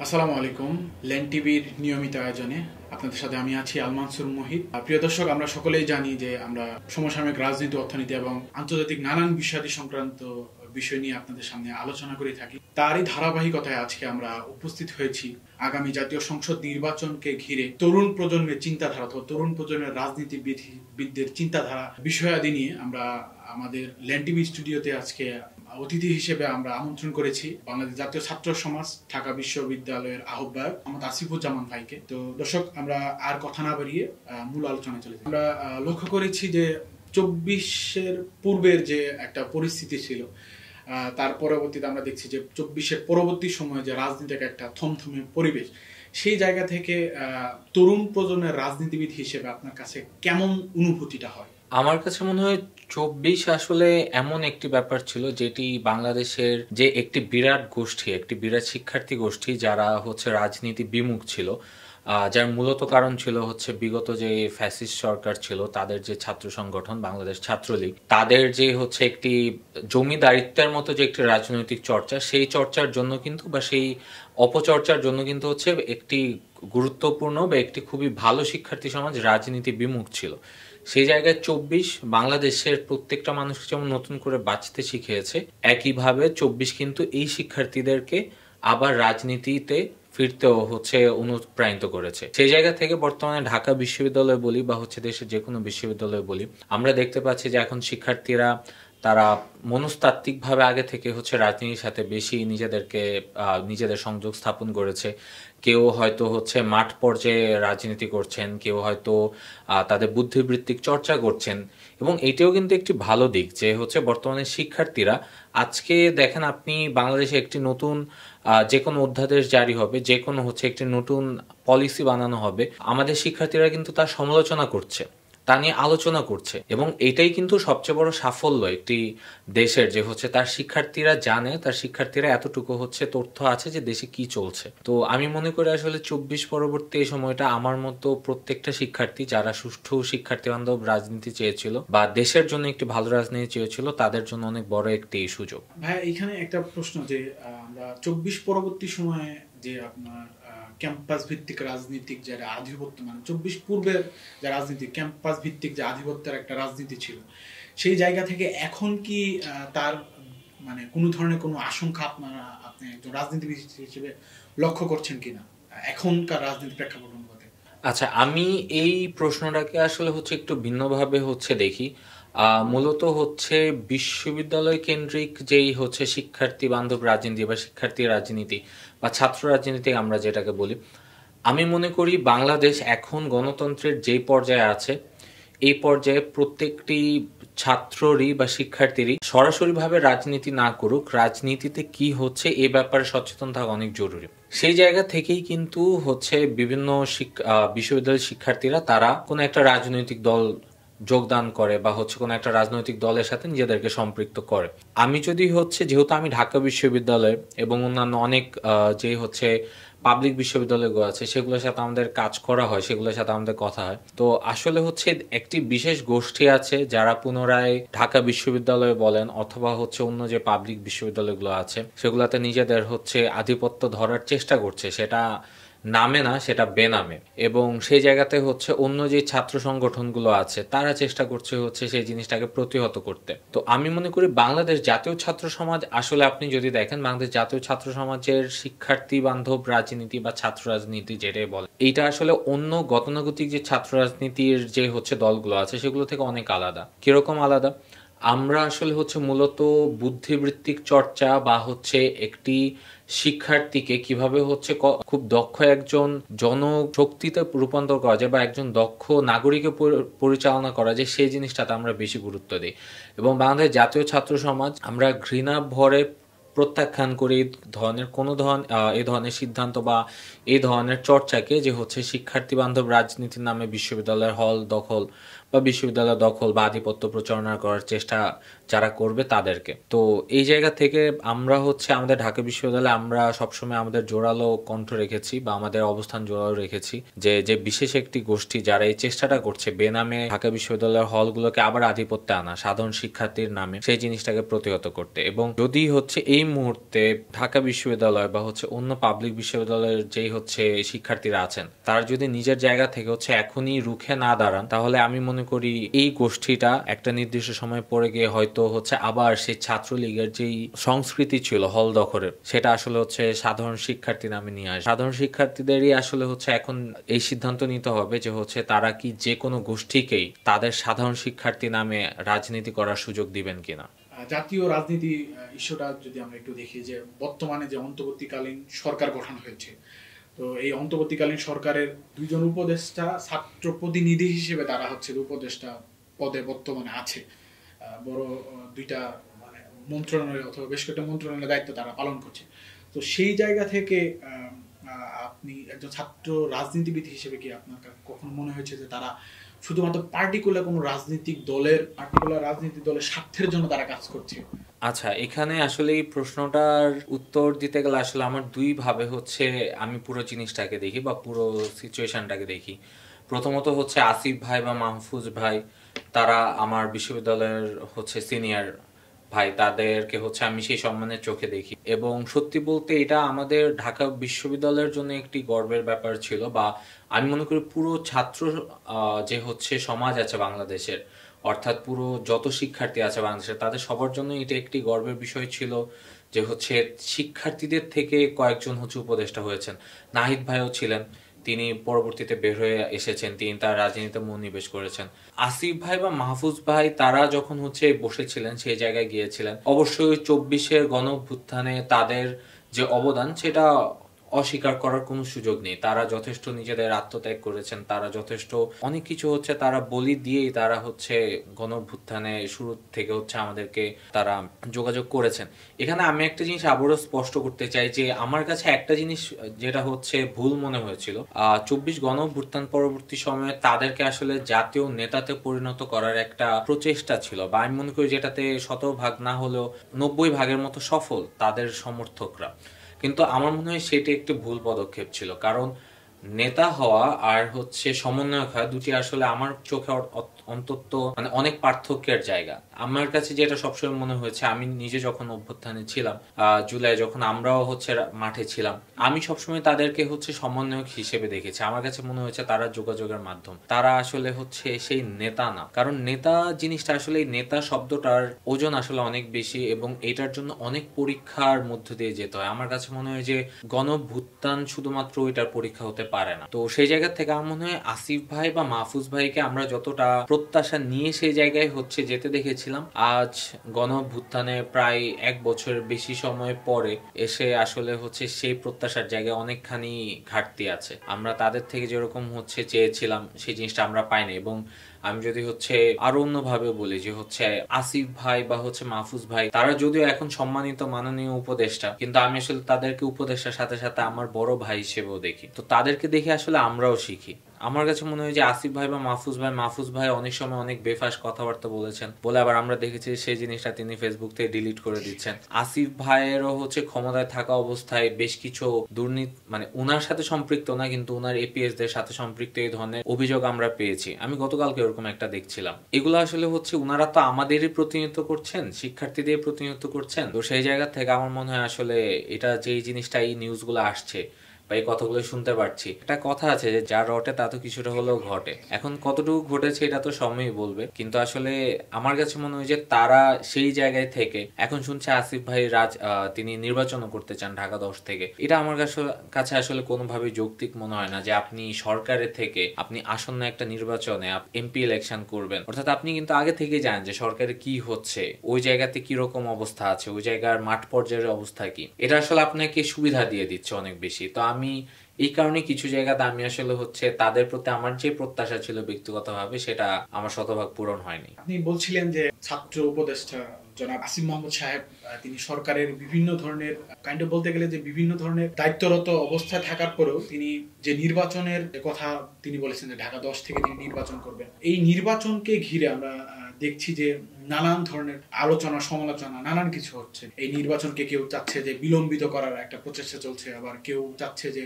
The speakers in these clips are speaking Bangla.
আসসালামু আলাইকুম। ল্যান্ড টিভির নিয়মিত আয়োজনে আপনাদের সাথে আমি আছি আল মানসুর মোহিত। প্রিয় দর্শক, আমরা সকলেই জানি যে আমরা সমসাময়িক রাজনীতি, অর্থনীতি এবং আন্তর্জাতিক নানান বিষয়াদি সংক্রান্ত বিষয় নিয়ে আপনাদের সামনে আলোচনা করে থাকি। তারই ধারাবাহিকতায় আজকে আমরা উপস্থিত হয়েছি আগামী জাতীয় সংসদ নির্বাচনকে ঘিরে তরুণ প্রজন্মের চিন্তাধারা অথবা তরুণ প্রজন্মের রাজনীতিবিদদের চিন্তাধারা বিষয়াদি নিয়ে আমরা আমাদের ল্যান্ড টিভি স্টুডিওতে আজকে অতিথি হিসেবে আমরা আমন্ত্রণ করেছি বাংলাদেশ জাতীয় ছাত্র সমাজ ঢাকা বিশ্ববিদ্যালয়ের আহ্বায়ক মোহাম্মদ আসিফুজ্জামান ভাইকে। তো দর্শক, আমরা আর কথা না বাড়িয়ে মূল আলোচনায় চলে যাই। আমরা লক্ষ্য করেছি যে 24-এর পূর্বের যে একটা পরিস্থিতি ছিল, তার পরবর্তীতে আমরা দেখছি যে 24-এর পরবর্তী সময়ে যে রাজনীতির একটা থমথমে পরিবেশ, সেই জায়গা থেকে তরুণ প্রজন্মের রাজনীতিবিদ হিসেবে আপনার কাছে কেমন অনুভূতিটা হয়? আমার কাছে মনে হয় 24 আসলে এমন একটি ব্যাপার ছিল যেটি বাংলাদেশের যে একটি বিরাট গোষ্ঠী, একটি বিরাট শিক্ষার্থী গোষ্ঠী যারা রাজনীতি বিমুখ ছিল, যার মূলত কারণ ছিল বিগত যে ফ্যাসিস্ট সরকার ছিল তাদের যে ছাত্র সংগঠন বাংলাদেশ ছাত্রলীগ, তাদের যে একটি জমিদারিত্বের মতো যে একটি রাজনৈতিক চর্চা, সেই চর্চার জন্য কিন্তু বা সেই অপচর্চার জন্য কিন্তু একটি গুরুত্বপূর্ণ বা একটি খুবই ভালো শিক্ষার্থী সমাজ রাজনীতি বিমুখ ছিল। সেই জায়গায় 24 বাংলাদেশের প্রত্যেকটা মানুষকে যেমন নতুন করে বাঁচতে শিখিয়েছে, একইভাবে 24 কিন্তু এই শিক্ষার্থীদেরকে আবার রাজনীতিতে ফিরতেও অনুপ্রাণিত করেছে। সেই জায়গা থেকে বর্তমানে ঢাকা বিশ্ববিদ্যালয় বলি বা দেশের যে কোনো বিশ্ববিদ্যালয় বলি, আমরা দেখতে পাচ্ছি যে এখন শিক্ষার্থীরা তারা মনস্তাত্ত্বিকভাবে আগে থেকে রাজনীতির সাথে বেশি নিজেদের সংযোগ স্থাপন করেছে। কেউ হয়তো মাঠ পর্যায়ে রাজনীতি করছেন, কেউ হয়তো তাদের বুদ্ধিবৃত্তিক চর্চা করছেন, এবং এটাও কিন্তু একটি ভালো দিক যে বর্তমানে শিক্ষার্থীরা আজকে দেখেন, আপনি বাংলাদেশে একটি নতুন যে কোনো অধ্যাদেশ জারি হবে, যে কোনো একটি নতুন পলিসি বানানো হবে, আমাদের শিক্ষার্থীরা কিন্তু তার সমালোচনা করছে, তা নিয়ে আলোচনা করছে, এবং এটাই কিন্তু সবচেয়ে বড় সাফল্য একটি দেশের, যে তার শিক্ষার্থীরা জানে, তার শিক্ষার্থীরা এতটুকু তথ্য আছে যে দেশে কি চলছে। তো আমি মনে করি আসলে 24 পরবর্তী এই সময়টা আমার মতো প্রত্যেকটা শিক্ষার্থী যারা সুষ্ঠু শিক্ষার্থী বান্ধব রাজনীতি চেয়েছিল বা দেশের জন্য একটি ভালো রাজনীতি চেয়েছিল, তাদের জন্য অনেক বড় একটি সুযোগ। ভাই, এখানে একটা প্রশ্ন যে আমরা 24 পরবর্তী সময়ে যে আপনার ক্যাম্পাস ভিত্তিক রাজনীতিক যে আধিপত্য, মানে 24 পূর্বের যে রাজনীতি, ক্যাম্পাস ভিত্তিক যে আধিপত্যের একটা রাজনীতি ছিল, সেই জায়গা থেকে এখন কি তার মানে কোনো ধরনের কোনো আশঙ্কা আপনি একজন রাজনীতিবিদ হিসেবে লক্ষ্য করছেন কিনা এখনকার রাজনীতি প্রেক্ষাপট অনুপাতে? আচ্ছা, আমি এই প্রশ্নটাকে আসলে একটু ভিন্নভাবে দেখি। মূলত বিশ্ববিদ্যালয় কেন্দ্রিক যেই শিক্ষার্থী বান্ধব রাজনীতি বা শিক্ষার্থী রাজনীতি বা ছাত্র রাজনীতি আমরা যেটাকে বলি, আমি মনে করি বাংলাদেশ এখন গণতন্ত্রের যেই পর্যায়ে আছে, এই পর্যায়ে প্রত্যেকটি ছাত্ররই বা শিক্ষার্থীরই সরাসরিভাবে রাজনীতি না করুক, রাজনীতিতে কি হচ্ছে এই ব্যাপারে সচেতন থাকা অনেক জরুরি। সেই জায়গা থেকেই কিন্তু বিভিন্ন বিশ্ববিদ্যালয়ের শিক্ষার্থীরা তারা কোনো একটা রাজনৈতিক দল যোগদান করে বা কোনো একটা রাজনৈতিক দলের সাথে নিজেদেরকে সম্পৃক্ত করে। আমি যদি যেহেতু আমি ঢাকা বিশ্ববিদ্যালয় এবং অন্যান্য অনেক যে পাবলিক বিশ্ববিদ্যালয়গুলো আছে সেগুলোর সাথে আমাদের কাজ করা হয়, সেগুলোর সাথে আমাদের কথা হয়, তো আসলে একটি বিশেষ গোষ্ঠী আছে যারা পুনরায় ঢাকা বিশ্ববিদ্যালয় বলেন অথবা অন্য যে পাবলিক বিশ্ববিদ্যালয়গুলো আছে সেগুলোতে নিজেদের আধিপত্য ধরার চেষ্টা করছে, সেটা নামে না, সেটা বেনামে। এবং সেই জায়গাতে অন্য যে ছাত্র সংগঠনগুলো আছে তারা চেষ্টা করছে সেই জিনিসটাকে প্রতিহত করতে। তো আমি মনে করি বাংলাদেশ জাতীয় ছাত্র সমাজ, আসলে আপনি যদি দেখেন বাংলাদেশ জাতীয় ছাত্র সমাজের শিক্ষার্থী বান্ধব রাজনীতি বা ছাত্র রাজনীতি যেটাই বলে, এইটা আসলে অন্য গতানুগতিক যে ছাত্র রাজনীতির যে দলগুলো আছে সেগুলো থেকে অনেক আলাদা। কিরকম আলাদা? আমরা আসলে মূলত বুদ্ধিবৃত্তিক চর্চা বা একটি শিক্ষার্থীকে কিভাবে খুব দক্ষ একজন জনশক্তিতে রূপান্তর করা যায় বা একজন দক্ষ নাগরিকে পরিচালনা করা যায়, সেই জিনিসটাতে আমরা বেশি গুরুত্ব দিই। এবং বাংলাদেশ জাতীয় ছাত্র সমাজ আমরা ঘৃণা ভরে প্রত্যাখ্যান করে এই ধরনের সিদ্ধান্ত বা এই ধরনের চর্চাকে, যে শিক্ষার্থী বান্ধব রাজনীতির নামে বিশ্ববিদ্যালয়ের হল দখল বা বিশ্ববিদ্যালয় দখল বা আধিপত্য প্রচারণা করার চেষ্টা যারা করবে তাদেরকে। তো এই জায়গা থেকে আমরা হচ্ছে আমাদের ঢাকা বিশ্ববিদ্যালয়ে আমরা সবসময় আমাদের জোরালো কণ্ঠ রেখেছি বা আমাদের অবস্থান জোরালো রেখেছি যে যে বিশেষ একটি গোষ্ঠী যারা এই চেষ্টাটা করছে বেনামে ঢাকা বিশ্ববিদ্যালয়ের হলগুলোকে আবার আধিপত্যে আনা সাধারণ শিক্ষার্থীর নামে, সেই জিনিসটাকে প্রতিহত করতে। এবং যদি হচ্ছে এই মুহূর্তে ঢাকা বিশ্ববিদ্যালয় বা হচ্ছে অন্য পাবলিক বিশ্ববিদ্যালয়ের যেই হচ্ছে শিক্ষার্থীরা আছেন তারা যদি নিজের জায়গা থেকে হচ্ছে এখনই রুখে না দাঁড়ান, তাহলে আমি মনে করি এই গোষ্ঠীটা একটা নির্দিষ্ট সময় পরে গিয়ে হয়তো হচ্ছে আবার সেই ছাত্রলীগের যেই সংস্কৃতি ছিল হল দখলের, সেটা আসলে হচ্ছে সাধারণ শিক্ষার্থী নামে নিয়ে আসে। সাধারণ শিক্ষার্থীদেরই আসলে হচ্ছে এখন এই সিদ্ধান্ত নিতে হবে যে হচ্ছে তারা কি যে কোনো গোষ্ঠীকেই তাদের সাধারণ শিক্ষার্থী নামে রাজনীতি করার সুযোগ দিবেন কিনা। জাতীয় রাজনীতি ইস্যুটা যদি আমরা একটু দেখি, যে বর্তমানে যে অন্তর্বর্তীকালীন সরকার গঠন হয়েছে, তো এই অন্তর্বর্তীকালীন সরকারের দুইজন উপদেষ্টা ছাত্র প্রতিনিধি হিসেবে তারা হচ্ছে উপদেষ্টা পদে বর্তমানে আছে। বড় দুইটা মানে মন্ত্রণালয় অথবা বেশ কয়েকটা মন্ত্রণালয়ের দায়িত্ব তারা পালন করছে। তো সেই জায়গা থেকে আপনি একজন ছাত্র রাজনীতিবিদ হিসেবে কি আপনার কখনো মনে হয়েছে যে তারা শুধুমাত্র পার্টিকুলার কোনো রাজনৈতিক দলের স্বার্থের জন্য তারা কাজ করছে? আচ্ছা, এখানে আসলে এই প্রশ্নটার উত্তর দিতে গেলে আসলে আমার দুই ভাবে হচ্ছে আমি পুরো জিনিসটাকে দেখি বা পুরো সিচুয়েশনটাকে দেখি। প্রথমত হচ্ছে আসিফ ভাই বা মাহফুজ ভাই, তারা আমার বিশ্ববিদ্যালয়ের হচ্ছে সিনিয়র ভাই, তাদেরকে হচ্ছে আমি সেই সম্মানের চোখে দেখি। এবং সত্যি বলতে এটা আমাদের ঢাকা বিশ্ববিদ্যালয়ের জন্য একটি গর্বের ব্যাপার ছিল, বা আমি মনে করি পুরো ছাত্র যে হচ্ছে সমাজ আছে বাংলাদেশের, অর্থাৎ পুরো যত শিক্ষার্থী আছে বাংলাদেশের, তাদের সবার জন্য এটা একটি গর্বের বিষয় ছিল যে হচ্ছে শিক্ষার্থীদের থেকে কয়েকজন হচ্ছে উপদেষ্টা হয়েছেন। নাহিদ ভাইও ছিলেন, তিনি পরবর্তীতে বের হয়ে এসেছেন, তিনি তার রাজনীতিতে মনোনিবেশ করেছেন। আসিফ ভাই বা মাহফুজ ভাই তারা যখন হচ্ছে বসেছিলেন সেই জায়গায় গিয়েছিলেন, অবশ্যই 24-এর গণঅভ্যুত্থানে তাদের যে অবদান সেটা অস্বীকার করার কোনো সুযোগ নেই। তারা যথেষ্ট নিজেদের আত্মত্যাগ করেছেন, তারা যথেষ্ট অনেক কিছু হচ্ছে তারা বলি দিয়েই তারা হচ্ছে গণঅভ্যুত্থানে শুরু থেকে হচ্ছে আমাদেরকে তারা যোগাযোগ করেছেন। এখানে আমি একটা জিনিস আবারও স্পষ্ট করতে চাই যে আমার কাছে একটা জিনিস যেটা হচ্ছে ভুল মনে হয়েছিল, 24 গণঅভ্যুত্থান পরবর্তী সময়ে তাদেরকে আসলে জাতীয় নেতাতে পরিণত করার একটা প্রচেষ্টা ছিল, বা আমি মনে করি যেটাতে 100 ভাগ না হলেও 90 ভাগের মতো সফল তাদের সমর্থকরা। কিন্তু আমার মনে হয় সেটা একটি ভুল পদক্ষেপ ছিল, কারণ নেতা হওয়া আর হচ্ছে সমন্বয়ক হওয়া দুটি আসলে আমার চোখে অন্তত মানে অনেক পার্থক্যের জায়গা। আমার কাছে যেটা সবসময় মনে হয়েছে, আমি নিজে যখন অভ্যুত্থানে ছিলাম জুলাই, যখন আমরাও হচ্ছে মাঠে ছিলাম, আমি সবসময় তাদেরকে হচ্ছে সমন্বয়ক হিসেবে দেখেছি। আমার কাছে মনে হয়েছে তারা যোগাযোগের মাধ্যম, তারা আসলে হচ্ছে সেই নেতা না। কারণ নেতা জিনিসটা আসলে, নেতা শব্দটার ওজন আসলে অনেক বেশি এবং এটার জন্য অনেক পরীক্ষার মধ্য দিয়ে যেতে হয়। আমার কাছে মনে হয় যে গণভুত্থান শুধুমাত্র ওইটার পরীক্ষা হতে পারে না। তো সেই জায়গা থেকে আমার মনে হয় আসিফ ভাই বা মাহফুজ ভাইকে আমরা যতটা প্রত্যাশা নিয়ে সেই জায়গায় হচ্ছে যেতে দেখেছিলাম, আজ গণভুত্থানে প্রায় 1 বছরের বেশি সময় পরে এসে আসলে হচ্ছে সেই প্রত্যাশার জায়গায় অনেকখানি ঘাটতি আছে। আমরা তাদের থেকে যেরকম হচ্ছে চেয়েছিলাম সেই জিনিসটা আমরা পাইনি। এবং আমি যদি হচ্ছে আরো অন্যভাবে বলি যে হচ্ছে আসিফ ভাই বা হচ্ছে মাহফুজ ভাই, তারা যদিও এখন সম্মানিত মাননীয় উপদেষ্টা, কিন্তু আমি আসলে তাদেরকে উপদেষ্টার সাথে সাথে আমার বড় ভাই হিসেবেও দেখি। তো তাদেরকে দেখে আসলে আমরাও শিখি। আমার কাছে মনে হয় যে আসিফ ভাই বা মাহফুজ ভাই অনেক সময় অনেক বেফাস কথাবার্তা বলেছেন, বলে আবার আমরা দেখেছি সেই জিনিসটা তিনি ফেসবুক থেকে ডিলিট করে দিচ্ছেন। আসিফ ভাইয়েরও হচ্ছে ক্ষমতায় থাকা অবস্থায় বেশ কিছু দুর্নীতি, মানে উনার সাথে সম্পৃক্ত না কিন্তু উনার এপিএস দের সাথে সম্পৃক্ত এই ধরনের অভিযোগ আমরা পেয়েছি। আমি গতকালকে এরকম একটা দেখছিলাম। এগুলো আসলে হচ্ছে উনারা তো আমাদেরই প্রতিনিধিত্ব করছেন, শিক্ষার্থীদের প্রতিনিধিত্ব করছেন। তো সেই জায়গা থেকে আমার মনে হয় আসলে এটা যেই জিনিসটা এই নিউজগুলো আসছে বা এই কথাগুলো শুনতে পারছি, একটা কথা আছে যে যা রটে তা তো কিছুটা হলেও ঘটে। এখন কতটুকু ঘটেছে এটা তো সময়ই বলবে, কিন্তু আসলে আমার কাছে মনে হয় যে তারা সেই জায়গায় থেকে এখন শুনছে আসিফ ভাই তিনি নির্বাচনও করতে চান ঢাকা 10 থেকে। এটা আমার কাছে আসলে কোনোভাবেই যৌক্তিক মনে হয় না যে আপনি সরকারের থেকে আপনি আসন্ন একটা নির্বাচনে এমপি ইলেকশন করবেন, অর্থাৎ আপনি কিন্তু আগে থেকে জানেন যে সরকারে কি হচ্ছে, ওই জায়গাতে কি রকম অবস্থা আছে, ওই জায়গার মাঠ পর্যায়ের অবস্থা কি। এটা আসলে আপনাকে সুবিধা দিয়ে দিচ্ছে অনেক বেশি। তো আমি এই কারণে কিছু জায়গাতে আমি আসলে হচ্ছে তাদের প্রতি আমার যে প্রত্যাশা ছিল ব্যক্তিগতভাবে সেটা আমার 100% পূরণ হয়নি। আপনি বলছিলেন যে ছাত্র উপদেষ্টা জনাব আসিফ মাহমুদ সাহেব তিনি সরকারের বিভিন্ন ধরনের কাইন্ড অফ বলতে গেলে যে বিভিন্ন ধরনের দায়িত্বরত অবস্থায় থাকার পরেও তিনি যে নির্বাচনের কথা তিনি বলেছেন যে ঢাকা 10 থেকে তিনি নির্বাচন করবেন, এই নির্বাচনকে ঘিরে আমরা দেখছি যে নানান ধরনের আলোচনা সমালোচনা নানান কিছু হচ্ছে। এই নির্বাচনকে কেউ চাচ্ছে যে বিলম্বিত করার একটা প্রচেষ্টা চলছে, আবার কেউ চাচ্ছে যে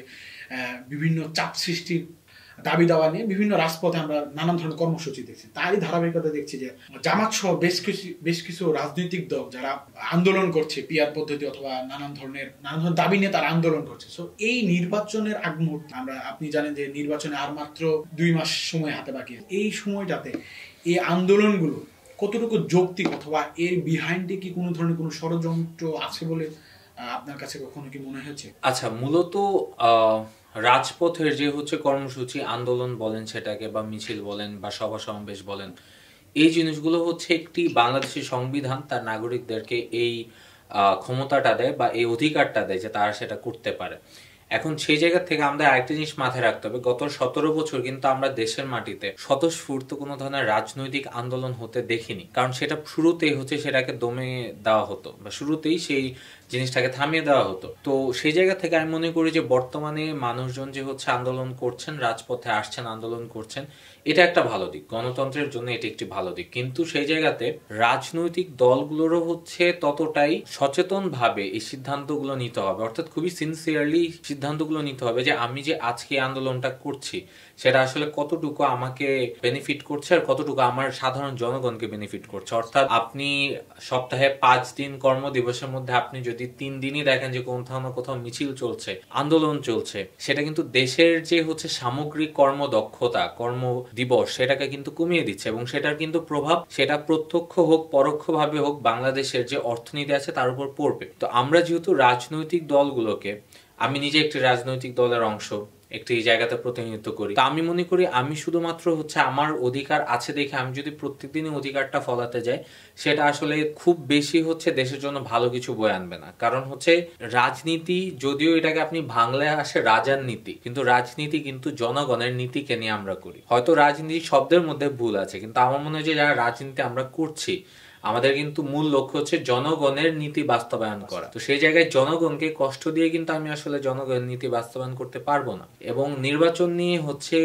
বিভিন্ন চাপ সৃষ্টির দাবি দাওয়া নিয়ে বিভিন্ন রাজপথে আমরা নানান ধরনের কর্মসূচি দেখছি। তারই ধারাবাহিকতা দেখছি যে জামাত সহ বেশ কিছু রাজনৈতিক দল যারা আন্দোলন করছে পিআর পদ্ধতি অথবা নানান ধরনের দাবি নিয়ে তারা আন্দোলন করছে। সো এই নির্বাচনের আগ মুহূর্তে আপনি জানেন যে নির্বাচনে আর মাত্র 2 মাস সময় হাতে বাকি। এই সময়টাতে এই আন্দোলনগুলো কতটুকু যৌক্তিক অথবা এর বিহাইন্ডে কি কোনো ধরনের কোনো ষড়যন্ত্র আছে বলে আপনার কাছে কখনো কি মনে হয়েছে? আচ্ছা, মূলত রাজপথের যে হচ্ছে কর্মসূচি, আন্দোলন বলেন সেটাকে, বা মিছিল বলেন বা সভা সমাবেশ বলেন, এই জিনিসগুলো হচ্ছে একটি বাংলাদেশের সংবিধান তার নাগরিকদেরকে এই ক্ষমতাটা দেয় বা এই অধিকারটা দেয় যে তারা সেটা করতে পারে। এখন সেই জায়গা থেকে আমরা আরেকটা জিনিস মাথায় রাখতে হবে, গত 17 বছর কিন্তু আমরা দেশের মাটিতে স্বতঃস্ফূর্ত কোনো ধরনের রাজনৈতিক আন্দোলন হতে দেখিনি। কারণ সেটা শুরুতেই হচ্ছে সেটাকে দমে দেওয়া হতো বা শুরুতেই সেই জিনিসটাকে থামিয়ে দেওয়া হতো। তো সেই জায়গা থেকে আমি মনে করি যে বর্তমানে মানুষজন যে হচ্ছে আন্দোলন করছেন, রাজপথে আসছেন, আন্দোলন করছেন, এটা একটা ভালো দিক, গণতন্ত্রের জন্য এটি একটি ভালো দিক। কিন্তু সেই জায়গাতে রাজনৈতিক দলগুলোরও হচ্ছে ততটাই সচেতনভাবে এই সিদ্ধান্তগুলো নিতে হবে, অর্থাৎ খুবই সিনসিয়ারলি সিদ্ধান্তগুলো নিতে হবে যে আমি যে আজকে আন্দোলনটা করছি সেটা আসলে কতটুকু আমাকে বেনিফিট করছে আর কতটুকু আমার সাধারণ জনগণকে বেনিফিট করছে। অর্থাৎ আপনি সপ্তাহে 5 দিন কর্মদিবসের মধ্যে আপনি যদি 3 দিনই দেখেন যে কোথাও না কোথাও মিছিল চলছে, আন্দোলন চলছে, সেটা কিন্তু দেশের যে হচ্ছে সামগ্রিক কর্মদক্ষতা, কর্ম দিবস, সেটাকে কিন্তু কমিয়ে দিচ্ছে এবং সেটার কিন্তু প্রভাব সেটা প্রত্যক্ষ হোক পরোক্ষভাবে হোক বাংলাদেশের যে অর্থনীতি আছে তার উপর পড়বে। তো আমরা যেহেতু রাজনৈতিক দলগুলোকে, আমি নিজে একটি রাজনৈতিক দলের অংশ, একটি জায়গাতে প্রতিনিধিত্ব করি, তা আমি মনে করি আমি শুধুমাত্র হচ্ছে আমার অধিকার আছে দেখে আমি যদি প্রত্যেকদিনই অধিকারটা ফলাতে যাই, সেটা আসলে খুব বেশি হচ্ছে দেশের জন্য ভালো কিছু বয়ে আনবে না। কারণ হচ্ছে রাজনীতি, যদিও এটাকে আপনি বাংলায় আসে রাজার নীতি, কিন্তু রাজনীতি কিন্তু জনগণের নীতিকে নিয়ে আমরা করি। হয়তো রাজনীতি শব্দের মধ্যে ভুল আছে, কিন্তু আমার মনে হয় যে যারা রাজনীতি আমরা করছি আমাদের কিন্তু মূল লক্ষ্য হচ্ছে জনগণের নীতি বাস্তবায়ন করা। তো সেই জায়গায় জনগণকে কষ্ট দিয়ে কিন্তু আমি আসলে জনগণের নীতি বাস্তবায়ন করতে পারবো না। এবং নির্বাচন নিয়ে হচ্ছে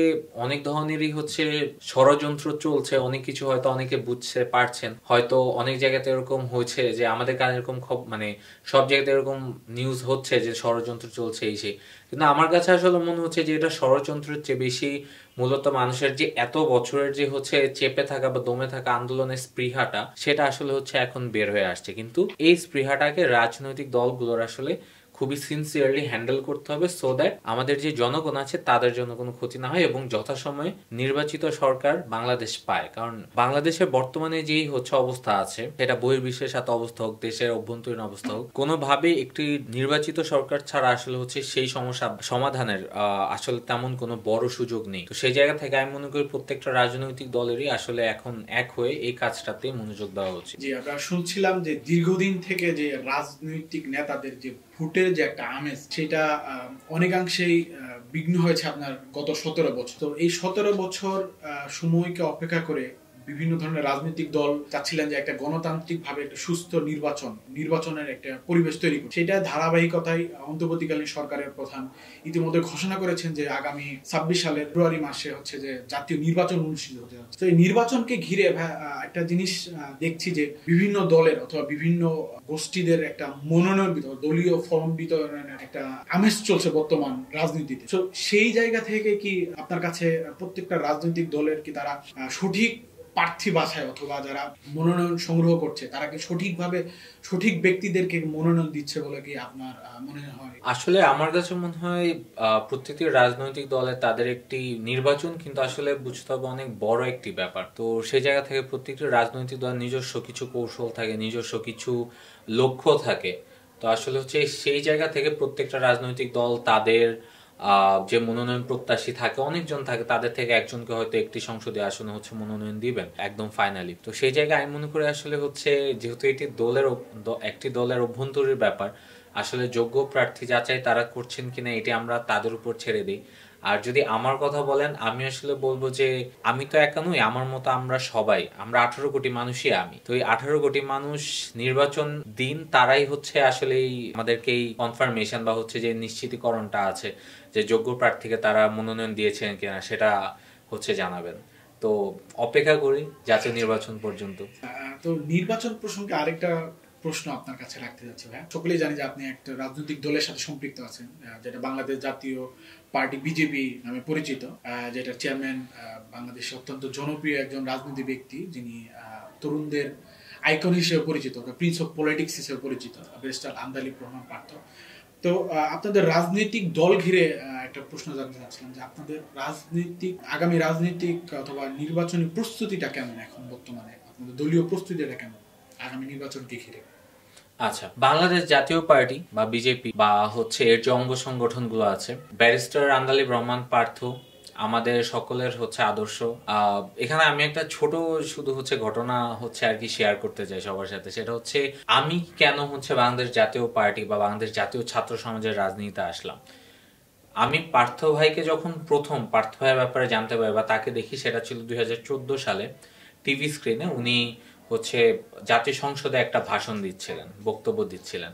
অনেক ধরনেরই হচ্ছে ষড়যন্ত্র চলছে, অনেক কিছু হয়তো অনেকে বুঝতে পারছেন, হয়তো অনেক জায়গাতে এরকম হয়েছে যে আমাদের কাছে এরকম মানে সব জায়গাতে এরকম নিউজ হচ্ছে যে ষড়যন্ত্র চলছে এই সেই, কিন্তু আমার কাছে আসলে মনে হচ্ছে যে এটা ষড়যন্ত্রের চেয়ে বেশি মূলত মানুষের যে এত বছরের যে হচ্ছে চেপে থাকা বা দমে থাকা আন্দোলনের স্পৃহাটা, সেটা আসলে হচ্ছে এখন বের হয়ে আসছে। কিন্তু এই স্পৃহাটাকে রাজনৈতিক দলগুলোর আসলে খুবই সিনসিয়ারলি হ্যান্ডেল করতে হবে, সো দ্যাট আমাদের যে জনগণ আছে তাদের জন্য কোনো ক্ষতি না হয় এবং যথাসময়ে নির্বাচিত সরকার বাংলাদেশ পায়। কারণ বাংলাদেশের বর্তমানে যেই হচ্ছে অবস্থা আছে, সেটা বহির্বিশ্বের সাথে অবস্থা হোক, দেশের অভ্যন্তরীণ অবস্থা হোক, কোনোভাবে একটি নির্বাচিত সরকার ছাড়া আসলে হচ্ছে সেই সমস্যা সমাধানের আসলে তেমন কোনো বড় সুযোগ নেই। তো সেই জায়গা থেকে আমি মনে করি প্রত্যেকটা রাজনৈতিক দলেরই আসলে এখন এক হয়ে এই কাজটাতে মনোযোগ দেওয়া উচিত। জি, আমরা শুনছিলাম যে দীর্ঘদিন থেকে যে রাজনৈতিক নেতাদের যে ভোটের যে একটা আমেজ, সেটা অনেকাংশেই বিঘ্ন হয়েছে আপনার গত 17 বছর। তো এই 17 বছর সময়কে অপেক্ষা করে বিভিন্ন ধরনের রাজনৈতিক দল চাচ্ছিলেন যে একটা গণতান্ত্রিক ভাবে একটা সুস্থ নির্বাচনের একটা পরিবেশ তৈরি করতে। সেটা ধারাবাহিকতায় অন্তর্বর্তীকালীন সরকারের প্রধান ইতিমধ্যে ঘোষণা করেছেন যে আগামী 26 সালের ফেব্রুয়ারি মাসে হচ্ছে যে জাতীয় নির্বাচন অনুষ্ঠিত হতে যাচ্ছে। তো এই নির্বাচনকে ঘিরে একটা জিনিস দেখছি যে বিভিন্ন দলের অথবা বিভিন্ন গোষ্ঠীদের একটা মনোনয়ন বিতরণ, দলীয় ফর্ম বিতরণের একটা আমেজ চলছে বর্তমান রাজনীতিতে। তো সেই জায়গা থেকে কি আপনার কাছে প্রত্যেকটা রাজনৈতিক দলের কি তারা সঠিক প্রার্থী বাছাই অথবা যারা মনোনয়ন সংগ্রহ করছে তারা কি সঠিকভাবে সঠিক ব্যক্তিদেরকে মনোনয়ন দিচ্ছে বলে কি আপনার মনে হয়? আসলে আমার কাছে মনে হয় প্রত্যেকটি রাজনৈতিক দলে তাদের একটি নির্বাচন কিন্তু আসলে বুঝতে হবে অনেক বড় একটি ব্যাপার। তো সেই জায়গা থেকে প্রত্যেকটি রাজনৈতিক দল নিজস্ব কিছু কৌশল থাকে, নিজস্ব কিছু লক্ষ্য থাকে। তো আসলে হচ্ছে সেই জায়গা থেকে প্রত্যেকটা রাজনৈতিক দল তাদের যে মনোনয়ন প্রত্যাশী থাকে, অনেকজন থাকে, তাদের থেকে একজনকে হয়তো একটি সংসদীয় আসনে হচ্ছে মনোনয়ন দিবেন একদম ফাইনালি। তো সেই জায়গায় আমি মনে করি আসলে হচ্ছে যেহেতু এটি একটি দলের অভ্যন্তরীণ ব্যাপার, আসলে যোগ্য প্রার্থী যাচাই তারা করছেন কিনা এটি আমরা তাদের উপর ছেড়ে দিই। আর যদি আমার কথা বলেন, আমি আসলে বলবো যে আমি তো একা নই, আমার মতো আমরা সবাই, আমরা 18 কোটি মানুষই আমি। তো এই 18 কোটি মানুষ নির্বাচন দিন তারাই হচ্ছে আসলে আমাদেরকে এই কনফার্মেশন বা হচ্ছে যে নিশ্চিতীকরণটা আছে যে যোগ্য প্রার্থীকে তারা মনোনয়ন দিয়েছেন কিনা সেটা হচ্ছে জানাবেন। তো অপেক্ষা করি জাতীয় নির্বাচন পর্যন্ত। তো নির্বাচন প্রসঙ্গে আরেকটা প্রশ্ন আপনার কাছে রাখতে যাচ্ছি ভাই। সকলেই জানি যে আপনি একটা রাজনৈতিক দলের সাথে সম্পৃক্ত আছেন, যেটা বাংলাদেশ জাতীয় পার্টি বিজেপি নামে পরিচিত, যেটার চেয়ারম্যান বাংলাদেশে অত্যন্ত জনপ্রিয় একজন রাজনীতি ব্যক্তি, যিনি তরুণদের আইকন হিসেবে পরিচিত, প্রিন্স অফ পলিটিক্স হিসেবে পরিচিত, ব্যারিস্টার আন্দালিব রহমান পার্থ। তো আপনাদের রাজনৈতিক দল ঘিরে একটা প্রশ্ন জানতে চাচ্ছিলাম যে আপনাদের আগামী রাজনৈতিক অথবা নির্বাচনী প্রস্তুতিটা কেমন এখন বর্তমানে, আপনাদের দলীয় প্রস্তুতিটা কেমন আগামী নির্বাচনকে ঘিরে? আচ্ছা, বাংলাদেশ জাতীয় পার্টি বা বিজেপি বা হচ্ছে এর যে অঙ্গ সংগঠনগুলো আছে, ব্যারিস্টার আন্দালিব রহমান পার্থ আমাদের সকলের হচ্ছে আদর্শ। এখানে আমি একটা ছোট শুধু হচ্ছে ঘটনা হচ্ছে আর কি শেয়ার করতে চাই সবার সাথে। সেটা হচ্ছে আমি কেন হচ্ছে বাংলাদেশ জাতীয় পার্টি বা বাংলাদেশ জাতীয় ছাত্র সমাজের রাজনীতিতে আসলাম। আমি পার্থ ভাইকে যখন প্রথম পার্থ ভাইয়ের ব্যাপারে জানতে পারি বা তাকে দেখি, সেটা ছিল 2014 সালে টিভি স্ক্রিনে। উনি হচ্ছে জাতীয় সংসদে একটা ভাষণ দিচ্ছিলেন, বক্তব্য দিচ্ছিলেন।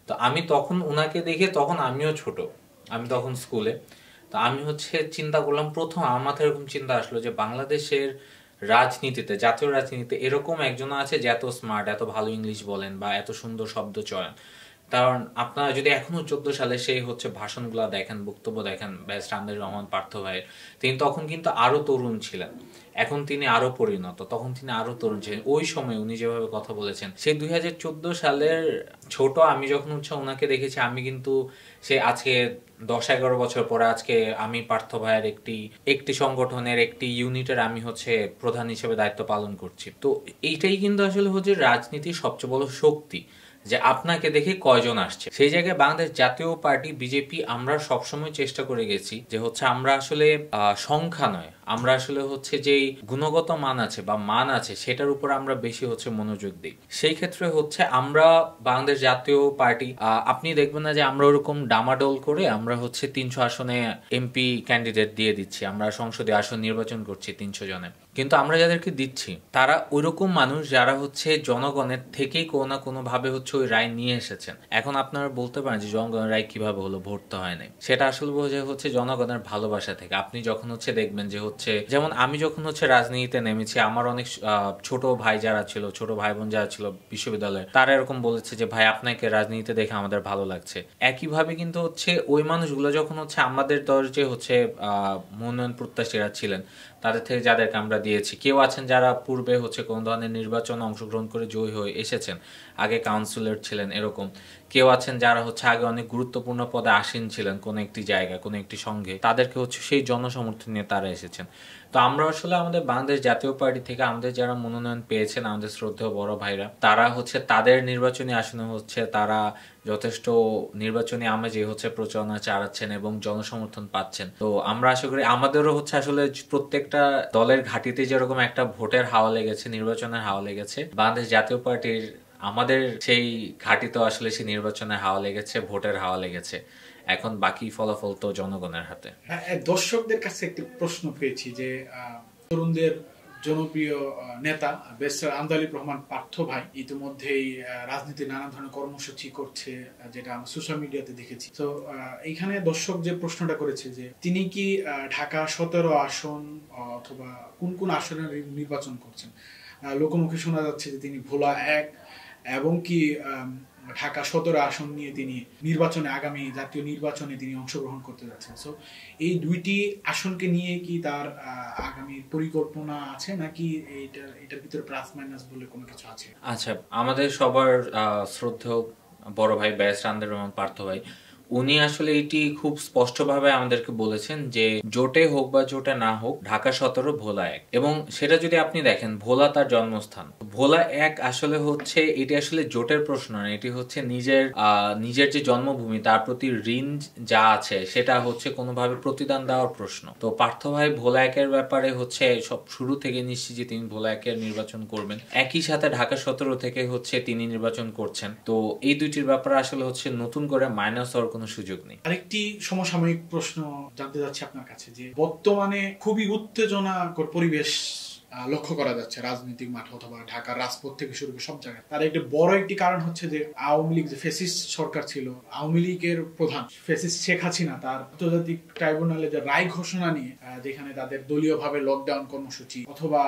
তো আমি তখন উনাকে দেখে, তখন আমিও ছোট, আমি তখন স্কুলে। তো আমি হচ্ছে চিন্তা করলাম, প্রথম আমার মাথায় এরকম চিন্তা আসলো যে বাংলাদেশের রাজনীতিতে, জাতীয় রাজনীতিতে এরকম একজন আছে যে এত স্মার্ট, এত ভালো ইংলিশ বলেন বা এত সুন্দর শব্দ চয়ন। কারণ আপনারা যদি এখনো 14 সালে সেই হচ্ছে ভাষণগুলো দেখেন, বক্তব্য দেখেন ব্যারিস্টার আন্দালিব রহমান পার্থ ভাইয়ের, তিনি তখন কিন্তু আরো তরুণ ছিলেন। এখন তিনি আরো পরিণত, তখন তিনি আরো তরুণ ছিলেন। ওই সময় উনি যেভাবে কথা বলেছেন, সেই 2014 সালের ছোট আমি যখন হচ্ছে ওনাকে দেখেছি, আমি কিন্তু সে আজকে 10-11 বছর পরে আজকে আমি পার্থ ভাইয়ের একটি সংগঠনের একটি ইউনিটের আমি হচ্ছে প্রধান হিসেবে দায়িত্ব পালন করছি। তো এইটাই কিন্তু আসলে হচ্ছে রাজনীতির সবচেয়ে বড় শক্তি, যে আপনাকে দেখে কয়জন আসছে। সেই জায়গায় বাংলাদেশ জাতীয় পার্টি বিজেপি আমরা সবসময় চেষ্টা করে গেছি যে হচ্ছে আমরা আসলে সংখ্যা নয়, আমরা আসলে হচ্ছে যেই গুণগত মান আছে বা মান আছে সেটার উপর আমরা বেশি হচ্ছে মনোযোগ দিই। সেই ক্ষেত্রে হচ্ছে আমরা বাংলাদেশ জাতীয় পার্টি, আপনি দেখবেন না যে আমরা ওরকম ডামাডোল করে আমরা হচ্ছে 300 আসনে এমপি ক্যান্ডিডেট দিয়ে দিচ্ছি, আমরা সংসদীয় আসন নির্বাচন করছি 300 জনে। কিন্তু আমরা যাদেরকে দিচ্ছি তারা ওইরকম মানুষ যারা হচ্ছে জনগণের থেকেই কোনো না কোনো ভাবে হচ্ছে ওই রায় নিয়ে এসেছেন। এখন আপনারা বলতে পারেন যে জনগণের রায় কিভাবে হলো, ভোট তো হয় নাই। সেটা আসলে বোঝা হচ্ছে জনগণের ভালোবাসা থেকে। আপনি যখন হচ্ছে দেখবেন যে হচ্ছে, যেমন আমি যখন হচ্ছে রাজনীতিতে নেমেছি, আমার অনেক ছোট ভাই যারা ছিল, ছোট ভাই বোন যারা ছিল বিশ্ববিদ্যালয়ে, তারা এরকম বলেছে যে ভাই আপনাকে রাজনীতিতে দেখে আমাদের ভালো লাগছে। একইভাবে কিন্তু হচ্ছে ওই মানুষগুলো যখন হচ্ছে আমাদের দল যে হচ্ছে মনোনয়ন প্রত্যাশীরা ছিলেন তাদের থেকে যাদেরকে আমরা দিয়েছি, কেউ আছেন যারা পূর্বে হচ্ছে কোন ধরনের নির্বাচনে অংশগ্রহণ করে জয়ী হয়ে এসেছেন, আগে কাউন্সিলর ছিলেন এরকম, কেউ আছেন যারা হচ্ছে আগে অনেক গুরুত্বপূর্ণ পদে আসীন ছিলেন কোনো একটি জায়গায়, কোনো একটি সংঘে, তাদেরকে হচ্ছে সেই জনসমর্থন নিয়ে তারা এসেছেন। তো আমরা আসলে আমাদের বাংলাদেশ জাতীয় পার্টি থেকে আমাদের যারা মনোনয়ন পেয়েছেন, আমাদের শ্রদ্ধেয় বড় ভাইরা, তারা হচ্ছে তাদের নির্বাচনী আসনে হচ্ছে তারা যথেষ্ট নির্বাচনী আমেজে হচ্ছে প্রচারণা চালাচ্ছেন এবং জনসমর্থন পাচ্ছেন। তো আমরা আশা করি আমাদেরও হচ্ছে আসলে প্রত্যেকটা দলের ঘাঁটিতে যেরকম একটা ভোটের হাওয়া লেগেছে, নির্বাচনের হাওয়া লেগেছে, বাংলাদেশ জাতীয় পার্টির আমাদের সেই ঘাঁটিতেও আসলে সেই নির্বাচনের হাওয়া লেগেছে, ভোটের হাওয়া লেগেছে। এখন বাকি ফলাফল তো জনগণের হাতে। দর্শকদের কাছে একটি প্রশ্ন পেয়েছি যে তরুণদের জনপ্রিয় নেতা ব্যারিস্টার আন্দালিব রহমান পার্থ ভাই ইতিমধ্যেই রাজনীতির নানা ধরনের কর্মসূচি করছে, যেটা আমরা সোশ্যাল মিডিয়াতে দেখেছি। তো এইখানে দর্শক যে প্রশ্নটা করেছে যে তিনি কি ঢাকা 17 আসন অথবা কোন কোন আসনে নির্বাচন করছেন। লোকমুখে শোনা যাচ্ছে যে তিনি ভোলা 1 এবং কি ঢাকা 17 আসন নিয়ে তিনি নির্বাচনে, আগামী জাতীয় নির্বাচনে তিনি অংশগ্রহণ করতে যাচ্ছেন। সো এই দুইটি আসনকে নিয়ে কি তার আগামী পরিকল্পনা আছে, নাকি এটার ভিতরে প্লাস মাইনাস বলে কোনো কিছু আছে? আচ্ছা, আমাদের সবার শ্রদ্ধেয় বড় ভাই ব্যারিস্টার আন্দালিব রহমান পার্থ ভাই, উনি আসলে এটি খুব স্পষ্টভাবে আমাদেরকে বলেছেন যে জোটে হোক বা জোটে না হোক ঢাকা 17 ভোলা 1, এবং সেটা যদি আপনি দেখেন ভোলা তার জন্মস্থান, ভোলা 1 আসলে হচ্ছে এটি আসলে জোটের প্রশ্ন না, এটি হচ্ছে নিজের যে জন্মভূমি তার প্রতি ঋণ যা আছে সেটা হচ্ছে কোনোভাবে প্রতিদান দেওয়ার প্রশ্ন। তো পার্থ ভাই ভোলা 1-এর ব্যাপারে হচ্ছে সব শুরু থেকে নিশ্চিত যে তিনি ভোলা 1-এর নির্বাচন করবেন, একই সাথে ঢাকা 17 থেকে হচ্ছে তিনি নির্বাচন করছেন। তো এই দুইটির ব্যাপারে আসলে হচ্ছে নতুন করে মাইনাস হওয়ার কোনো সুযোগ নেই। আরেকটি সমসাময়িক প্রশ্ন জানতে যাচ্ছি আপনার কাছে, যে বর্তমানে খুবই উত্তেজনাকর পরিবেশ লক্ষ্য করা যাচ্ছে রাজনৈতিক মাঠ অথবা ঢাকার রাজপথ থেকে শুরু করে সব জায়গায়। তার বড় একটি কারণ হচ্ছে যে আওয়ামী লীগ যে ফ্যাসিস্ট সরকার ছিল, আওয়ামী লীগের প্রধান ফ্যাসিস্ট শেখ হাসিনা তার আন্তর্জাতিক ট্রাইব্যুনালে যে রায় ঘোষণা নিয়ে, যেখানে তাদের দলীয়ভাবে লকডাউন কর্মসূচি অথবা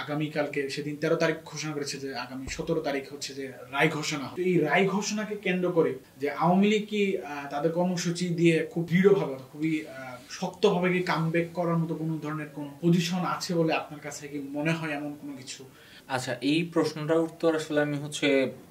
আগামীকালকে সেদিন 13 তারিখ ঘোষণা করেছে যে আগামী 17 তারিখ হচ্ছে যে রায় ঘোষণা। এই রায় ঘোষণাকে কেন্দ্র করে যে আওয়ামী লীগ কি তাদের কর্মসূচি দিয়ে খুব দৃঢ়ভাবে খুবই শক্তভাবে কি কামব্যাক করার মতো কোনো ধরনের কোন পজিশন আছে বলে আপনার কাছে কি মনে হয় এমন কোনো কিছু? আচ্ছা, এই প্রশ্নটার উত্তর আসলে আমি হচ্ছে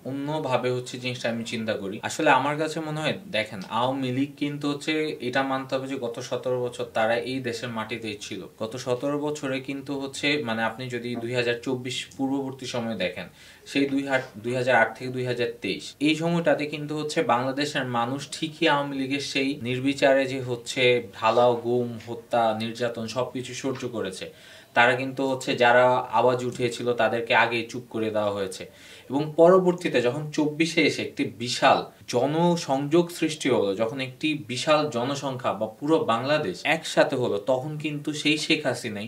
অন্যভাবে হচ্ছে জিনিসটা আমি চিন্তা করি। আসলে আমার কাছে মনে হয়, দেখেন আওয়ামী লীগ কিন্তু হচ্ছে এটা মানতে হবে যে গত 17 বছর তারা এই দেশের মাটিতেই ছিল। গত 17 বছরে কিন্তু হচ্ছে মানে আপনি যদি 2024 পূর্ববর্তী সময় দেখেন, সেই 2008 থেকে 2023 এই সময়টাতে কিন্তু হচ্ছে বাংলাদেশের মানুষ ঠিকই আওয়ামী লীগের সেই নির্বিচারে যে হচ্ছে ঢালাও গুম, হত্যা, নির্যাতন সবকিছু সহ্য করেছে। তারা কিন্তু হচ্ছে যারা আওয়াজ উঠিয়েছিল তাদেরকে আগে চুপ করে দেওয়া হয়েছে, এবং পরবর্তীতে যখন 24-এ এসে একটি বিশাল জনসংযোগ সৃষ্টি হলো, যখন একটি বিশাল জনসংখ্যা বা পুরো বাংলাদেশ একসাথে হলো, তখন কিন্তু সেই শেখ হাসিনাই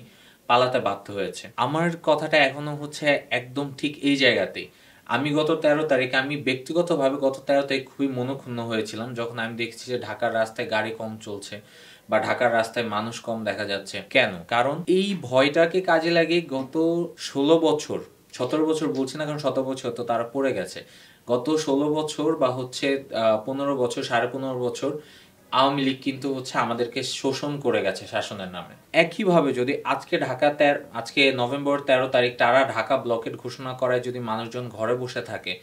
পালাতে বাধ্য হয়েছে। আমার কথাটা এখনো হচ্ছে একদম ঠিক এই জায়গাতেই। আমি গত 13 তারিখে আমি ব্যক্তিগতভাবে গত 13 তারিখ খুবই মনোক্ষুণ্ণ হয়েছিলাম যখন আমি দেখছি যে ঢাকার রাস্তায় গাড়ি কম চলছে বা ঢাকার রাস্তায় মানুষ কম দেখা যাচ্ছে। কেন? কারণ এই ভয়টাকে কাজে লাগিয়ে গত 16 বছর, 17 বছর বলছি না কারণ 17 বছর তো তারা পড়ে গেছে, গত 16 বছর বা হচ্ছে 15 বছর, 15.5 বছর আওয়ামী লীগ কিন্তু হচ্ছে আমাদেরকে শোষণ করে গেছে শাসনের নামে। একইভাবে যদি আজকে নভেম্বর 13 তারিখ তারা ঢাকা ব্লকেট ঘোষণা করায় যদি মানুষজন ঘরে বসে থাকে,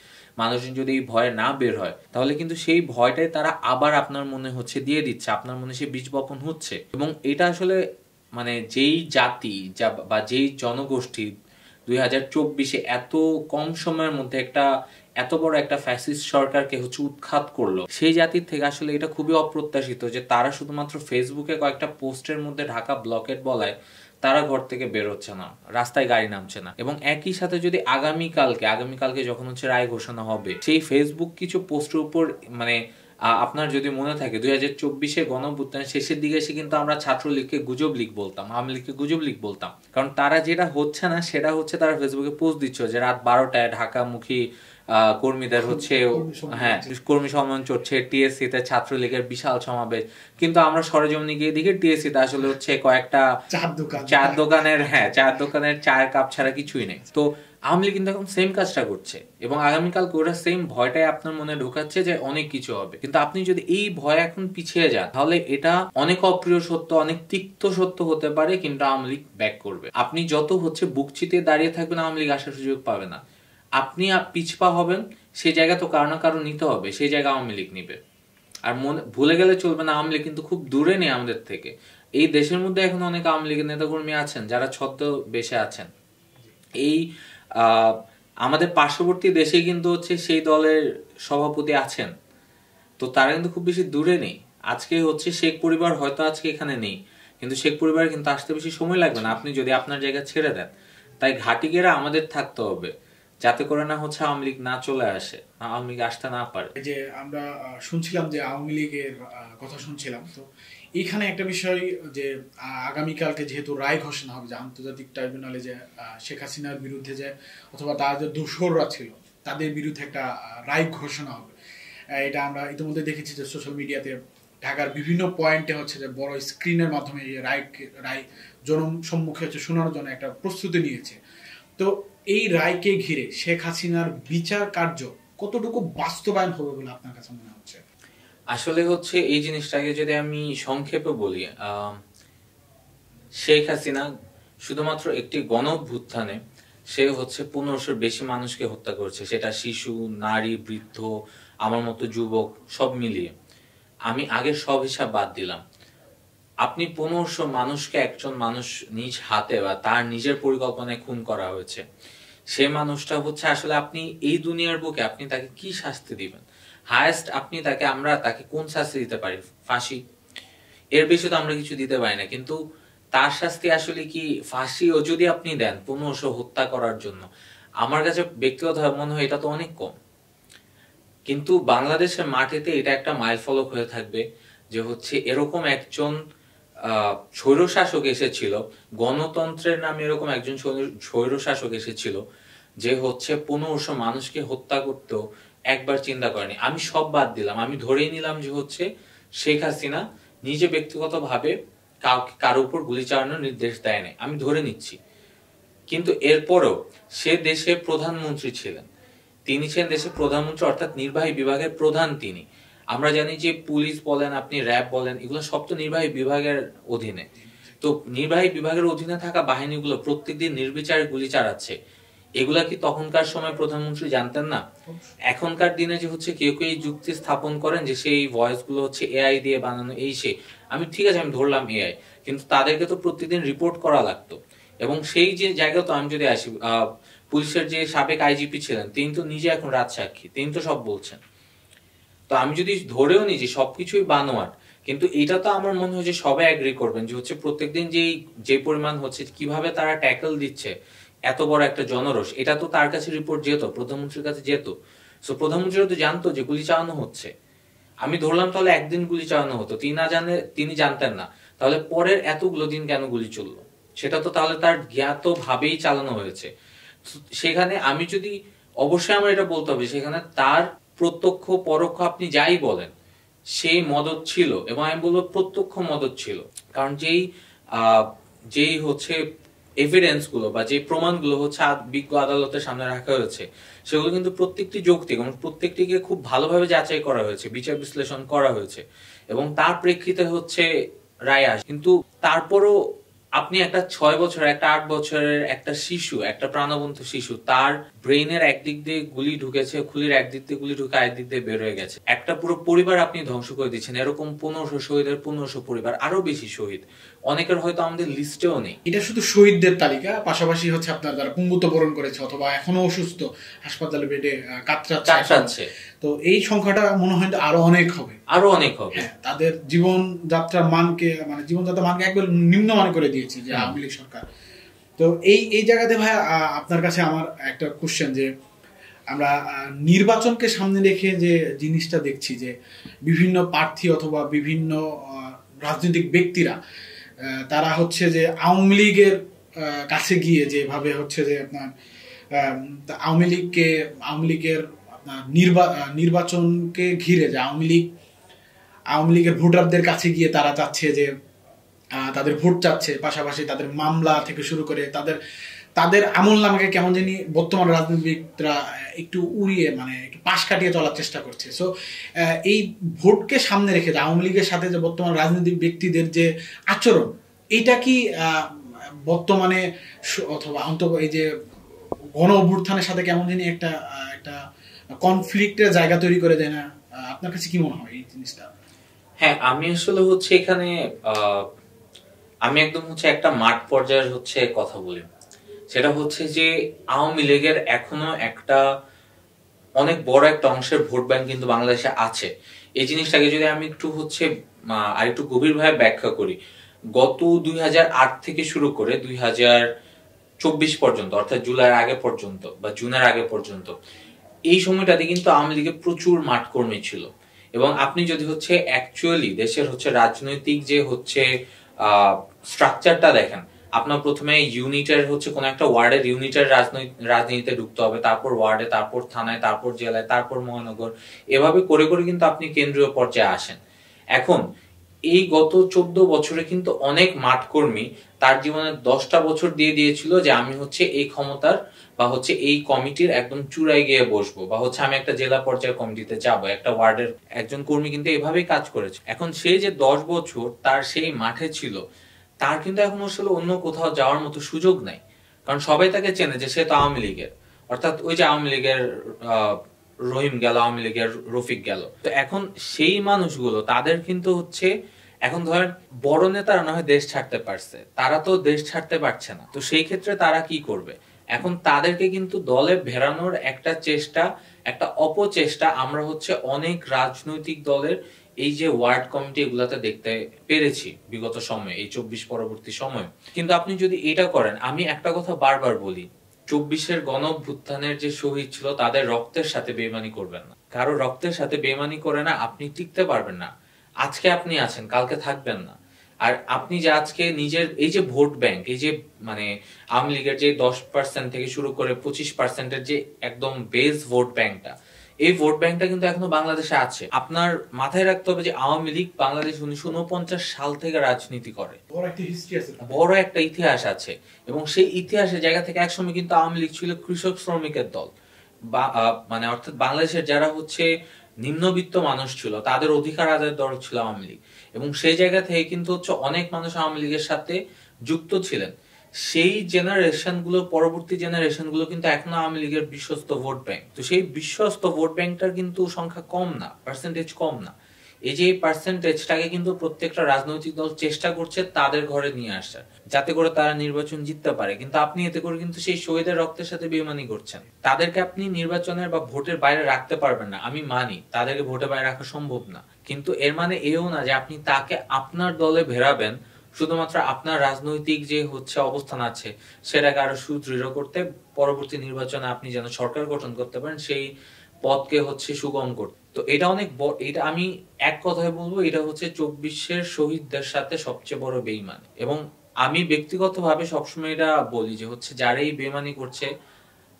মানুষজন যদি এই ভয়ে না বের হয়, তাহলে কিন্তু সেই ভয়টাই তারা আবার আপনার মনে হচ্ছে দিয়ে দিচ্ছে, আপনার মনে সে বীজ বপন হচ্ছে। এবং এটা আসলে মানে যেই জাতি বা যেই জনগোষ্ঠী 2024-এ এত কম সময়ের মধ্যে এত বড় একটা ফ্যাসিস্ট সরকারকে হচ্ছে উৎখাত করলো, সেই জাতির থেকে আসলে এটা খুবই অপ্রত্যাশিত যে তারা শুধুমাত্র ফেসবুকে কয়েকটা পোস্টের মধ্যে ঢাকা ব্লকেট বলায় তারা ঘর থেকে বের হচ্ছে না, রাস্তায় গাড়ি নামছে না। এবং একই সাথে যদি আগামীকালকে যখন হচ্ছে রায় ঘোষণা হবে, সেই ফেসবুক কিছু পোস্টের উপর মানে আপনার যদি মনে থাকে 2024-এ গণঅভ্যুত্থানের শেষের দিকে এসে কিন্তু আমরা ছাত্রলীগকে গুজব লীগ বলতাম, আওয়ামী লীগকে গুজব লীগ বলতাম, কারণ তারা যেটা হচ্ছে না সেটা হচ্ছে তারা ফেসবুকে পোস্ট দিচ্ছ যে রাত 12টায় ঢাকামুখী কর্মীদের হচ্ছে কর্মী সম্মেলন চলছে, টিএসসি তে ছাত্রলীগের বিশাল সমাবেশ, কিন্তু আমরা সরেজমিনে গিয়ে দেখি টিএসসি তে আসলে হচ্ছে কয়েকটা চার দোকানের চায়ের কাপ ছাড়া কিছুই নেই। তো আওয়ামী লীগ কিন্তু এখন সেম কাজটা করছে, এবং আগামীকাল ওরা সেম ভয়টাই আপনার মনে ঢোকাচ্ছে যে অনেক কিছু হবে। কিন্তু আপনি যদি এই ভয় এখন পিছিয়ে যান, তাহলে এটা অনেক অপ্রিয় সত্য, অনেক তিক্ত সত্য হতে পারে, কিন্তু আওয়ামী লীগ ব্যাক করবে। আপনি যত হচ্ছে বুক চিতিয়ে দাঁড়িয়ে থাকবেন, আওয়ামী লীগ আসার সুযোগ পাবে না। আপনি পিছপা হবেন, সেই জায়গা তো কারো না কারো নিতে হবে, সেই জায়গা আওয়ামী লীগ নিবে। আর ভুলে গেলে চলবে না, আওয়ামী লীগ কিন্তু খুব দূরে নেই আমাদের থেকে। এই দেশের মধ্যে এখন অনেক আওয়ামী লীগের নেতাকর্মী আছেন যারা ছদ্মবেশে আছেন। এই আমাদের পার্শ্ববর্তী দেশে কিন্তু হচ্ছে সেই দলের সভাপতি আছেন, তো তারা কিন্তু খুব বেশি দূরে নেই। আজকে হচ্ছে শেখ পরিবার হয়তো আজকে এখানে নেই, কিন্তু শেখ পরিবার কিন্তু আসতে বেশি সময় লাগবে না আপনি যদি আপনার জায়গা ছেড়ে দেন। তাই ঘাটিগেরা আমাদের থাকতে হবে, যাতে করে না হচ্ছে আওয়ামী লীগ না চলে আসে, আওয়ামী লীগ আসতে না পারে। যে আমরা শুনছিলাম যে আওয়ামী লীগের কথা শুনছিলাম, তো এইখানে একটা বিষয় যে আগামীকালকে যেহেতু রায় ঘোষণা হবে যে আন্তর্জাতিক ট্রাইব্যুনালে যে শেখ হাসিনার বিরুদ্ধে যে অথবা তার যে দোসররা ছিল তাদের বিরুদ্ধে একটা রায় ঘোষণা হবে, এটা আমরা ইতিমধ্যে দেখেছি যে সোশ্যাল মিডিয়াতে ঢাকার বিভিন্ন পয়েন্টে হচ্ছে যে বড় স্ক্রিনের মাধ্যমে এই রায় জনসম্মুখে হচ্ছে শোনানোর জন্য একটা প্রস্তুতি নিয়েছে। তো এই রায়কে ঘিরে শেখ হাসিনার বিচার কার্য কতটুকু বাস্তবায়ন হবে বলে আপনার কাছে মনে হচ্ছে? আসলে হচ্ছে এই জিনিসটাকে যদি আমি সংক্ষেপে বলি, শেখ হাসিনা শুধুমাত্র একটি গণঅভ্যুত্থানে সে হচ্ছে 1500-এর বেশি মানুষকে হত্যা করেছে, সেটা শিশু, নারী, বৃদ্ধ, আমার মতো যুবক সব মিলিয়ে। আমি আগের সব হিসাব বাদ দিলাম, আপনি 1500 মানুষকে একজন মানুষ নিজ হাতে বা তার নিজের পরিকল্পনায় খুন করা হয়েছে, সে মানুষটা হচ্ছে আসলে আপনি এই দুনিয়ার বুকে আপনি তাকে কি শাস্তি দিবেন? হায়েস্ট আপনি তাকে, আমরা তাকে কোন শাস্তি দিতে পারি? ফাঁসি। এর বেশি তো আমরা কিছু দিতে পারি না। কিন্তু তার শাস্তি আসলে কি ফাঁসিও যদি আপনি দেন 1500 হত্যা করার জন্য, আমার কাছে ব্যক্তিগতভাবে মনে হয় এটা তো অনেক কম। কিন্তু বাংলাদেশের মাটিতে এটা একটা মাইলফলক হয়ে থাকবে যে হচ্ছে এরকম একজন স্বৈরশাসক এসেছিল, গণতন্ত্রের নামে এরকম একজন স্বৈরশাসক এসেছিল যে হচ্ছে 1500 মানুষকে হত্যা করতেও একবার চিন্তা করেনি। আমি সব বাদ দিলাম, আমি ধরেই নিলাম যে হচ্ছে শেখ হাসিনা নিজে ব্যক্তিগতভাবে কারো উপর গুলি চালানোর নির্দেশ দেয় নাই, আমি ধরে নিচ্ছি। কিন্তু এরপরও সে দেশে প্রধানমন্ত্রী ছিলেন, তিনি ছিলেন দেশের প্রধানমন্ত্রী, অর্থাৎ নির্বাহী বিভাগের প্রধান তিনি। আমরা জানি যে পুলিশ বলেন, আপনি র্যাব বলেন, এগুলো সব তো নির্বাহী বিভাগের অধীনে। তো নির্বাহী বিভাগের অধীনে থাকা বাহিনীগুলো প্রত্যেকদিন নির্বিচারে গুলি চালাচ্ছে, এগুলা কি তখনকার সময় প্রধানমন্ত্রী জানতেন না? এখনকার দিনে যে হচ্ছে কেউ কেউ এই যুক্তি স্থাপন করেন যে সেই ভয়েস গুলো হচ্ছে এআই দিয়ে বানানো, এই সে, আমি ঠিক আছে আমি ধরলাম এআই, কিন্তু তাদেরকে তো প্রতিদিন রিপোর্ট করা লাগতো। এবং সেই যে জায়গা, তো আমি যদি আসি, পুলিশের যে সাবেক আইজিপি ছিলেন তিনি তো নিজে এখন রাজসাক্ষী, তিনি তো সব বলছেন। তো আমি যদি ধরেও নিই যে সবকিছুই বানোয়াট, কিন্তু এটা তো আমার মনে হয় যে সবাই এগ্রি করবেন যে হচ্ছে প্রত্যেকদিন যে পরিমাণ হচ্ছে, কিভাবে তারা ট্যাকল দিচ্ছে এত বড় একটা জনরোষ, এটা তো তার কাছে রিপোর্ট যেত, প্রধানমন্ত্রীর কাছে যেত। সো প্রধানমন্ত্রীরা তো জানতো যে গুলি চালানো হচ্ছে। আমি ধরলাম তাহলে একদিন গুলি চালানো হতো, তিনি জানতেন না, তাহলে পরের এতগুলো দিন কেন গুলি চললো? সেটা তো তাহলে তার জ্ঞাত ভাবেই চালানো হয়েছে। সেখানে আমি যদি, অবশ্যই আমার এটা বলতে হবে, সেখানে তার প্রত্যক্ষ পরোক্ষ আপনি যাই বলেন, সেই মদত ছিল, এবং আমি বলবো প্রত্যক্ষ মদত ছিল। কারণ যেই হচ্ছে এভিডেন্স গুলো বা যে প্রমাণগুলো হচ্ছে বিজ্ঞ আদালতের সামনে রাখা হয়েছে, সেগুলো কিন্তু প্রত্যেকটি যৌক্তিক এবং প্রত্যেকটিকে খুব ভালোভাবে যাচাই করা হয়েছে, বিচার বিশ্লেষণ করা হয়েছে, এবং তার প্রেক্ষিতে হচ্ছে রায় আসে। কিন্তু তারপরও আপনি একটা 6 বছর, একটা 8 বছরের একটা শিশু, একটা প্রাণবন্ত শিশু, তার ব্রেইনের একদিক দিয়ে গুলি ঢুকেছে, খুলির একদিক দিয়ে গুলি ঢুকে আরেক দিক দিয়ে বের হয়ে গেছে, একটা পুরো পরিবার আপনি ধ্বংস করে দিচ্ছেন। এরকম 1500 শহীদের 1500 পরিবার, আরো বেশি শহীদ, অনেকের হয়তো আমাদের লিস্টেও নেই। এটা শুধু শহীদদের তালিকা, পাশাপাশি হচ্ছে আপনার যারা পঙ্গুত্ব বরণ করেছে অথবা এখনো অসুস্থ, হাসপাতালে বেডে কাতরাচ্ছে, তো এই সংখ্যাটা মনে হয় আরো অনেক হবে, আরো অনেক হবে। তাদের জীবনযাত্রার মানকে, মানে জীবনযাত্রার মানকে একবার নিম্নমানে করে দিয়েছে যে আওয়ামী লীগ সরকার। তো এই জায়গাতে ভাই আপনার কাছে আমার একটা কোশ্চেন, যে আমরা নির্বাচনকে সামনে রেখে যে জিনিসটা দেখছি, যে বিভিন্ন প্রার্থী অথবা বিভিন্ন রাজনৈতিক ব্যক্তিরা তারা হচ্ছে যে আওয়ামী লীগের কাছে গিয়ে যেভাবে হচ্ছে যে আপনার আওয়ামী লীগের আপনার নির্বাচনকে ঘিরে যে আওয়ামী লীগের ভোটারদের কাছে গিয়ে তারা চাচ্ছে যে তাদের ভোট চাচ্ছে, পাশাপাশি তাদের মামলা থেকে শুরু করে তাদের আমল নামাকে কেমন জানি বর্তমান রাজনীতিবিদরা একটু উড়িয়ে, মানে একটু পাশ কাটিয়ে চলার চেষ্টা করছে। সো এই ভোটকে সামনে রেখে আওয়ামী লীগের সাথে যে বর্তমান রাজনৈতিক ব্যক্তিদের যে আচরণ, এইটা কি বর্তমানে অথবা অন্তত এই যে গণ অভ্যুত্থানের সাথে কেমন জানি একটা কনফ্লিক্টের জায়গা তৈরি করে দেয় না? আপনার কাছে কি মনে হয় এই জিনিসটা? হ্যাঁ, আমি আসলে হচ্ছে এখানে আমি একদম হচ্ছে একটা মাঠ পর্যায়ের হচ্ছে কথা বলি। সেটা হচ্ছে যে আওয়ামী লীগের এখনো একটা অনেক বড় একটা অংশের ভোট ব্যাংক কিন্তু বাংলাদেশে আছে। এই জিনিসটাকে যদি আমি একটু হচ্ছে আর একটু গভীরভাবে ব্যাখ্যা করি, গত 2008 থেকে শুরু করে 2024 পর্যন্ত, অর্থাৎ জুলাইয়ের আগে পর্যন্ত বা জুনের আগে পর্যন্ত, এই সময়টাতে কিন্তু আওয়ামী লীগের প্রচুর মাঠ কর্মী ছিল। এবং আপনি যদি হচ্ছে অ্যাকচুয়ালি দেশের হচ্ছে রাজনৈতিক যে হচ্ছে স্ট্রাকচারটা দেখেন, আপনার প্রথমে ইউনিটের হচ্ছে কোন একটা ওয়ার্ডের ইউনিটের রাজনীতিতে ঢুকতে হবে, তারপর ওয়ার্ডে, তারপর থানায়, তারপর জেলায়, তারপর মহানগর, এভাবে করে করে কিন্তু আপনি কেন্দ্রীয় পর্যায়ে আসেন। এখন এই গত 14 বছরে কিন্তু অনেক মাঠ কর্মী তার জীবনের 10টা বছর দিয়ে দিয়েছিল যে আমি হচ্ছে এই ক্ষমতার বা হচ্ছে এই কমিটির একদম চূড়ায় গিয়ে বসবো, বা হচ্ছে আমি একটা জেলা পর্যায়ের কমিটিতে যাব। একটা ওয়ার্ডের একজন কর্মী কিন্তু এভাবেই কাজ করেছে। এখন সে যে 10 বছর তার সেই মাঠে ছিল, তার কিন্তু এখন আসলে অন্য কোথাও যাওয়ার মতো সুযোগ নাই, কারণ সবাই তাকে চেনে যে সে তো আওয়ামী লীগের, অর্থাৎ ওই যে আওয়ামী লীগের রহিম গেল, আওয়ামী লীগের রফিক গেল। তো এখন সেই মানুষগুলো তাদের কিন্তু হচ্ছে এখন ধরেন বড় নেতারা না হয় দেশ ছাড়তে পারছে, তারা তো দেশ ছাড়তে পারছে না। তো সেই ক্ষেত্রে তারা কি করবে? এখন তাদেরকে কিন্তু দলে ভেড়ানোর একটা চেষ্টা, একটা অপচেষ্টা আমরা হচ্ছে অনেক রাজনৈতিক দলের এই যে ওয়ার্ড কমিটি এগুলাতে দেখতে পেরেছি বিগত সময়ে, এই 24 পরবর্তী সময়। কিন্তু আপনি যদি এটা করেন, আমি একটা কথা বারবার বলি, 24-এর গণ অভ্যুত্থানের যে শহীদ ছিল তাদের রক্তের সাথে বেইমানি করবেন না। কারো রক্তের সাথে বেইমানি করে না আপনি টিকতে পারবেন না। আজকে আপনি আছেন, কালকে থাকবেন না। আর আপনি যে আজকে নিজের এই যে ভোট ব্যাংক, এই যে মানে আওয়ামী লীগের যে 10% থেকে শুরু করে 25%-এর যে একদম বেস ভোট ব্যাংকটা, এই ভোট ব্যাংকটা কিন্তু এখনো বাংলাদেশে আছে। আপনার মাথায় রাখতে হবে যে আওয়ামী লীগ বাংলাদেশ 1949 সাল থেকে রাজনীতি করে, বড় একটা ইতিহাস আছে। এবং সেই ইতিহাসের জায়গা থেকে একসময় কিন্তু আওয়ামী লীগ ছিল কৃষক শ্রমিকের দল, মানে অর্থাৎ বাংলাদেশের যারা হচ্ছে নিম্নবিত্ত মানুষ ছিল তাদের অধিকার আদায়ের দল ছিল আওয়ামী লীগ। এবং সেই জায়গা থেকে কিন্তু হচ্ছে অনেক মানুষ আওয়ামী লীগের সাথে যুক্ত ছিলেন। সেই জেনারেশন গুলো, পরবর্তী জেনারেশন গুলো কিন্তু এখনো আওয়ামী লীগের বিশ্বস্ত ভোট ব্যাংক। তো সেই বিশ্বস্ত ভোট ব্যাংকটার কিন্তু সংখ্যা কম না, পার্সেন্টেজ কম না। এই যে পার্সেন্টেজটাকে কিন্তু প্রত্যেকটা রাজনৈতিক দল চেষ্টা করছে তাদের ঘরে নিয়ে আসার, যাতে করে তারা নির্বাচন জিততে পারে। কিন্তু আপনি এতে করে কিন্তু সেই শহীদের রক্তের সাথে বেইমানি করছেন। তাদেরকে আপনি নির্বাচনের বা ভোটের বাইরে রাখতে পারবেন না, আমি মানি তাদেরকে ভোটের বাইরে রাখা সম্ভব না। কিন্তু এর মানে এও না যে আপনি তাকে আপনার দলে ভেড়াবেন শুধুমাত্র আপনার রাজনৈতিক যে হচ্ছে অবস্থান আছে সেটাকে আরো সুদৃঢ় করতে, পরবর্তী নির্বাচনে আপনি যেন সরকার গঠন করতে পারেন, সেই পথকে হচ্ছে সুগম করতে। তো এটা অনেক এটা আমি এক কথায় বলবো, এটা হচ্ছে 24-এর শহীদদের সাথে সবচেয়ে বড় বেইমানি। এবং আমি ব্যক্তিগতভাবে সবসময় এটা বলি যে হচ্ছে যারা এই বেইমানি করছে,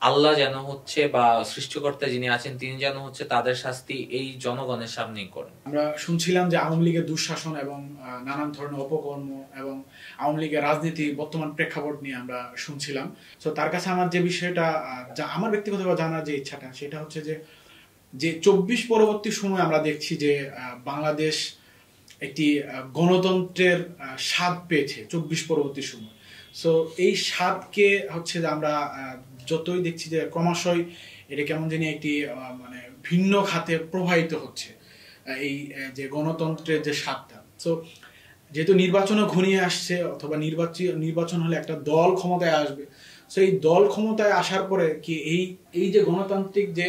আল্লাহ যেন হচ্ছে বা সৃষ্টিকর্তা যিনি আছেন তিনি যেন হচ্ছে তাদের শাস্তি এই জনগণের সামনেই করেন। আমরা শুনছিলাম যে আওয়ামী লীগের দুঃশাসন এবং নানান ধরনের অপকর্ম এবং আওয়ামী লীগের রাজনীতি বর্তমান প্রেক্ষাপট নিয়ে আমরা শুনছিলাম। তো তার কাছে আমার যে বিষয়টা, আমার ব্যক্তিগতভাবে জানার যে ইচ্ছাটা, সেটা হচ্ছে যে 24 পরবর্তী সময় আমরা দেখছি যে বাংলাদেশ একটি গণতন্ত্রের স্বাদ পেয়েছে 24 পরবর্তী সময়। সো এই স্বাদকে হচ্ছে যে আমরা যতই দেখছি যে ক্রমশই এটা কেমন জানি একটি মানে ভিন্ন খাতে প্রবাহিত হচ্ছে এই যে গণতন্ত্রের যে স্বাদটা। সো যেহেতু নির্বাচনও ঘনিয়ে আসছে, অথবা নির্বাচন হলে একটা দল ক্ষমতায় আসবে, সো এই দল ক্ষমতায় আসার পরে কি এই যে গণতান্ত্রিক যে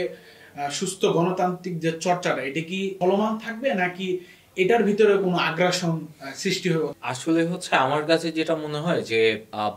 সুস্থ গণতান্ত্রিক যে চর্চাটা, এটা কি চলমান থাকবে নাকি এটার ভিতরে কোনো আগ্রাসন সৃষ্টি হবে? আসলে হচ্ছে আমার কাছে যেটা মনে হয় যে